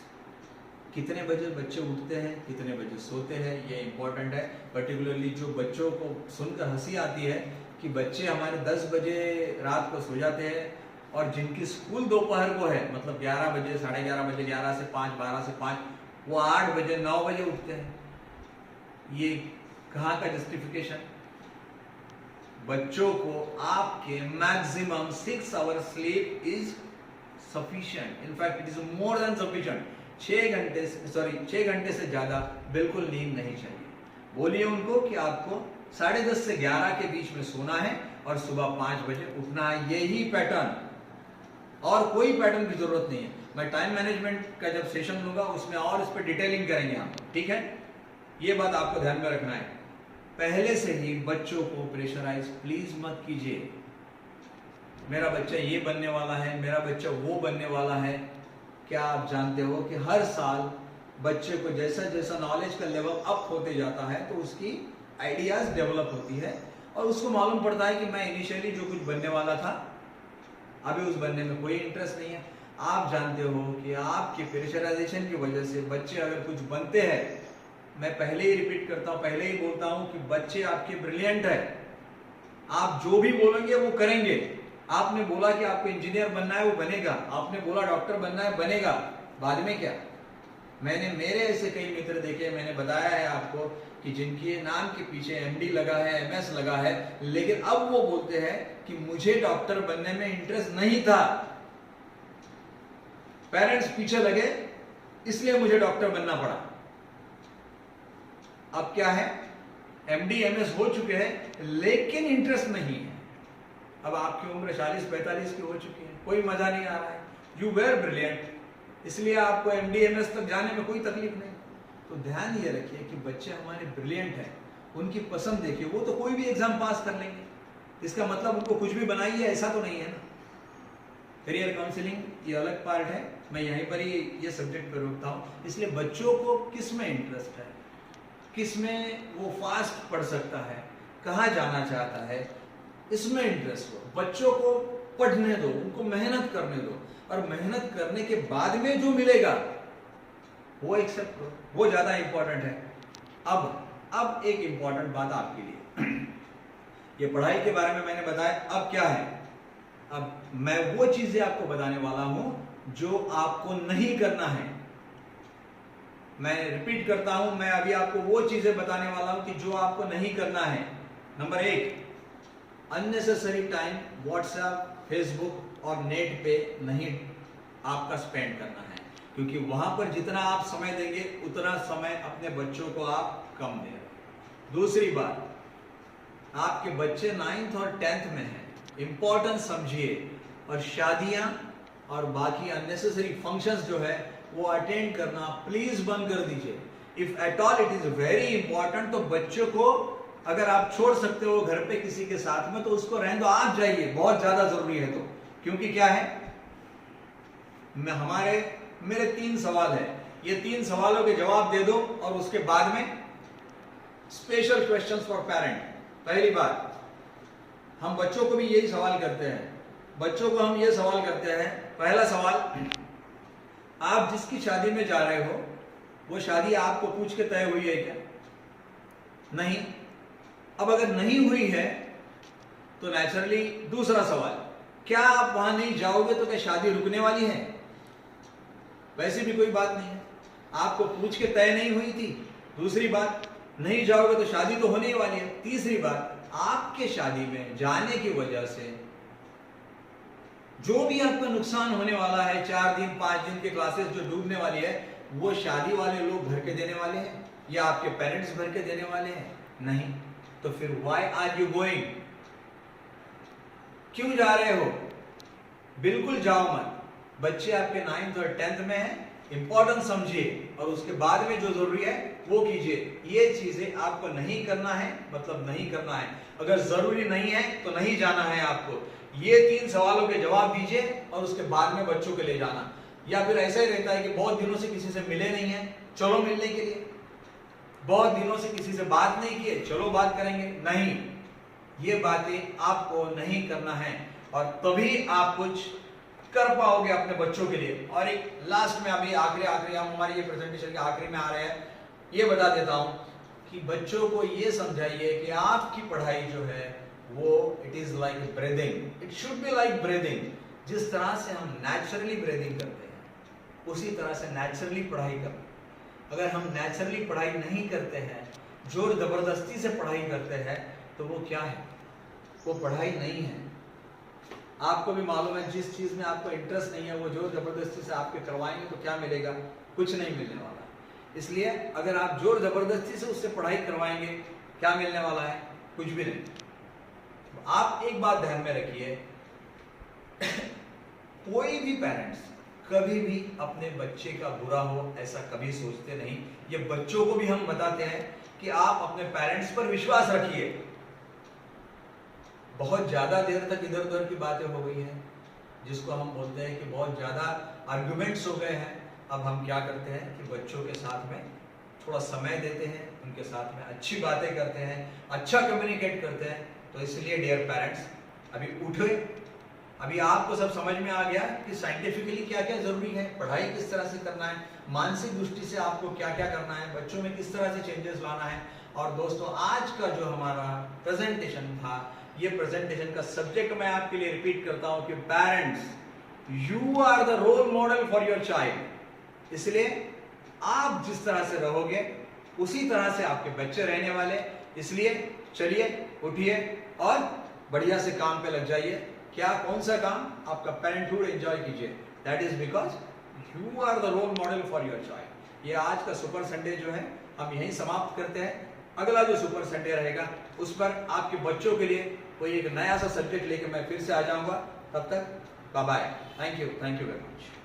कितने बजे बच्चे उठते हैं, कितने बजे सोते हैं, ये इम्पोर्टेंट है। पर्टिकुलरली जो बच्चों को सुनकर हंसी आती है कि बच्चे हमारे 10 बजे रात को सो जाते हैं और जिनकी स्कूल दोपहर को है, मतलब 11 बजे, 11:30 बजे, 11 से 5, 12 से 5, वो 8 बजे 9 बजे उठते हैं। ये कहाँ का जस्टिफिकेशन? बच्चों को आपके maximum 6 hours sleep is sufficient, in fact it is more than sufficient. 6 घंटे से ज्यादा बिल्कुल नींद नहीं चाहिए। बोलिए उनको कि आपको 10:30 से 11 के बीच में सोना है और सुबह 5 बजे उठना है, यही पैटर्न, और कोई पैटर्न की जरूरत नहीं है। मैं टाइम मैनेजमेंट का जब सेशन लूंगा उसमें और इस पर डिटेलिंग करेंगे हम, ठीक है? ये बात आपको ध्यान में रखना है। पहले से ही बच्चों को प्रेशराइज प्लीज मत कीजिए, मेरा बच्चा ये बनने वाला है, मेरा बच्चा वो बनने वाला है। क्या आप जानते हो कि हर साल बच्चे को जैसा जैसा नॉलेज का लेवल अप होते जाता है तो उसकी आइडियाज डेवलप होती है और उसको मालूम पड़ता है कि मैं इनिशियली जो कुछ बनने वाला था अभी उस बनने में कोई इंटरेस्ट नहीं है। आप जानते हो कि आपके प्रेशराइजेशन की वजह से बच्चे अगर कुछ बनते हैं, मैं पहले ही रिपीट करता हूं, पहले ही बोलता हूं कि बच्चे आपके ब्रिलियंट है, आप जो भी बोलेंगे वो करेंगे। आपने बोला कि आपको इंजीनियर बनना है, वो बनेगा। आपने बोला डॉक्टर बनना है, बनेगा। बाद में क्या? मैंने मेरे ऐसे कई मित्र देखे, मैंने बताया है आपको कि जिनके नाम के पीछे MD लगा है, MS लगा है, लेकिन अब वो बोलते हैं कि मुझे डॉक्टर बनने में इंटरेस्ट नहीं था, पेरेंट्स पीछे लगे इसलिए मुझे डॉक्टर बनना पड़ा। अब क्या है? MD MS हो चुके हैं लेकिन इंटरेस्ट नहीं है। अब आपकी उम्र 40-45 की हो चुकी है, कोई मजा नहीं आ रहा है। यू वेर ब्रिलियंट, इसलिए आपको MD MS तक जाने में कोई तकलीफ नहीं। तो ध्यान ये रखिए कि बच्चे हमारे ब्रिलियंट हैं, उनकी पसंद देखिए। वो तो कोई भी एग्जाम पास कर लेंगे, इसका मतलब उनको कुछ भी बनाइए ऐसा तो नहीं है ना। करियर काउंसलिंग ये अलग पार्ट है, मैं यहीं पर ही ये सब्जेक्ट पर रोकता हूँ। इसलिए बच्चों को किस में इंटरेस्ट है, किस में वो फास्ट पढ़ सकता है, कहाँ जाना चाहता है, इसमें इंटरेस्ट हो। बच्चों को पढ़ने दो, उनको मेहनत करने दो, और मेहनत करने के बाद में जो मिलेगा वो एक्सेप्ट करो, वो ज्यादा इंपॉर्टेंट है। अब एक इंपॉर्टेंट बात आपके लिए, ये पढ़ाई के बारे में मैंने बताया, अब क्या है? अब मैं वो चीजें आपको बताने वाला हूं जो आपको नहीं करना है। मैं रिपीट करता हूं, मैं अभी आपको वो चीजें बताने वाला हूं कि जो आपको नहीं करना है। Number 1, unnecessary time WhatsApp, Facebook और नेट पे नहीं आपका स्पेंड करना है, क्योंकि वहां पर जितना आप समय देंगे उतना समय अपने बच्चों को आप कम दे रहे। दूसरी बात, आपके बच्चे 9th और 10th में हैं, इंपॉर्टेंस समझिए, और शादियां और बाकी अननेसेसरी फंक्शंस जो है वो अटेंड करना प्लीज बंद कर दीजिए। If at all it is very important, तो बच्चों को अगर आप छोड़ सकते हो घर पे किसी के साथ में तो उसको रहने दो, आप जाइए, बहुत ज्यादा जरूरी है तो। क्योंकि क्या है, मेरे 3 सवाल है, ये 3 सवालों के जवाब दे दो और उसके बाद में स्पेशल क्वेश्चंस फॉर पेरेंट। पहली बात, हम बच्चों को भी यही सवाल करते हैं, बच्चों को हम ये सवाल करते हैं। पहला सवाल, आप जिसकी शादी में जा रहे हो वो शादी आपको पूछ के तय हुई है क्या? नहीं। अब अगर नहीं हुई है तो नेचुरली दूसरा सवाल, क्या आप वहां नहीं जाओगे तो क्या शादी रुकने वाली है? वैसे भी कोई बात नहीं है, आपको पूछ के तय नहीं हुई थी। दूसरी बात, नहीं जाओगे तो शादी तो होने ही वाली है। तीसरी बात, आपके शादी में जाने की वजह से जो भी आपका नुकसान होने वाला है, 4 दिन 5 दिन के क्लासेस जो डूबने वाली है, वो शादी वाले लोग भर के देने वाले हैं या आपके पेरेंट्स भर के देने वाले हैं? नहीं। तो फिर व्हाई आर यू गोइंग? क्यों जा रहे हो? बिल्कुल जाओ मत। बच्चे आपके 9th और 10th में हैं, इंपॉर्टेंस समझिए और उसके बाद में जो जरूरी है वो कीजिए। ये चीजें आपको नहीं करना है, मतलब नहीं करना है। अगर जरूरी नहीं है तो नहीं जाना है आपको। ये 3 सवालों के जवाब दीजिए और उसके बाद में बच्चों के ले जाना। या फिर ऐसा ही रहता है कि बहुत दिनों से किसी से मिले नहीं है, चलो मिलने के लिए। बहुत दिनों से किसी से बात नहीं किए, चलो बात करेंगे। नहीं, ये बातें आपको नहीं करना है और तभी आप कुछ कर पाओगे अपने बच्चों के लिए। और एक लास्ट में अभी आखिरी हम हमारी ये प्रेजेंटेशन के आखिरी में आ रहे हैं, ये बता देता हूं कि बच्चों को ये समझाइए कि आपकी पढ़ाई जो है वो it is like breathing, it should be like breathing. जिस तरह से हम नेचुरली ब्रीदिंग करते हैं उसी तरह से नेचुरली पढ़ाई करें। अगर हम नेचुरली पढ़ाई नहीं करते हैं, जोर जबरदस्ती से पढ़ाई करते हैं, तो वो क्या है? वो पढ़ाई नहीं है। आपको भी मालूम है जिस चीज में आपको इंटरेस्ट नहीं है वो जोर जबरदस्ती से आपके करवाएंगे तो क्या मिलेगा? कुछ नहीं मिलने वाला। इसलिए अगर आप जोर जबरदस्ती से उससे पढ़ाई करवाएंगे, क्या मिलने वाला है? कुछ भी नहीं। तो आप एक बात ध्यान में रखिए, कोई भी पेरेंट्स कभी भी अपने बच्चे का बुरा हो ऐसा कभी सोचते नहीं। ये बच्चों को भी हम बताते हैं कि आप अपने पेरेंट्स पर विश्वास रखिए। बहुत ज्यादा देर तक इधर उधर की बातें हो गई हैं, जिसको हम बोलते हैं कि बहुत ज्यादा आर्गुमेंट्स हो गए हैं। अब हम क्या करते हैं कि बच्चों के साथ में थोड़ा समय देते हैं, उनके साथ में अच्छी बातें करते हैं, अच्छा कम्युनिकेट करते हैं। तो इसलिए डियर पेरेंट्स, अभी उठे, अभी आपको सब समझ में आ गया कि साइंटिफिकली क्या क्या जरूरी है, पढ़ाई किस तरह से करना है, मानसिक दृष्टि से आपको क्या क्या करना है, बच्चों में किस तरह से चेंजेस लाना है। और दोस्तों, आज का जो हमारा प्रेजेंटेशन था, ये प्रेजेंटेशन का सब्जेक्ट मैं आपके लिए रिपीट करता हूं कि parents, you are the role model for your child. इसलिए आप जिस तरह से रहोगे उसी तरह से आपके बच्चे रहने वाले। इसलिए चलिए उठिए और बढ़िया से काम पे लग जाइए। क्या, कौन सा काम? आपका पेरेंटहुड एंजॉय कीजिए। That is because you are the role model for your child. ये आज का सुपर संडे जो है हम यहीं समाप्त करते हैं। अगला जो सुपर संडे रहेगा उस पर आपके बच्चों के लिए कोई एक नया सा सब्जेक्ट लेकर मैं फिर से आ जाऊंगा। तब तक bye bye. Thank you very much.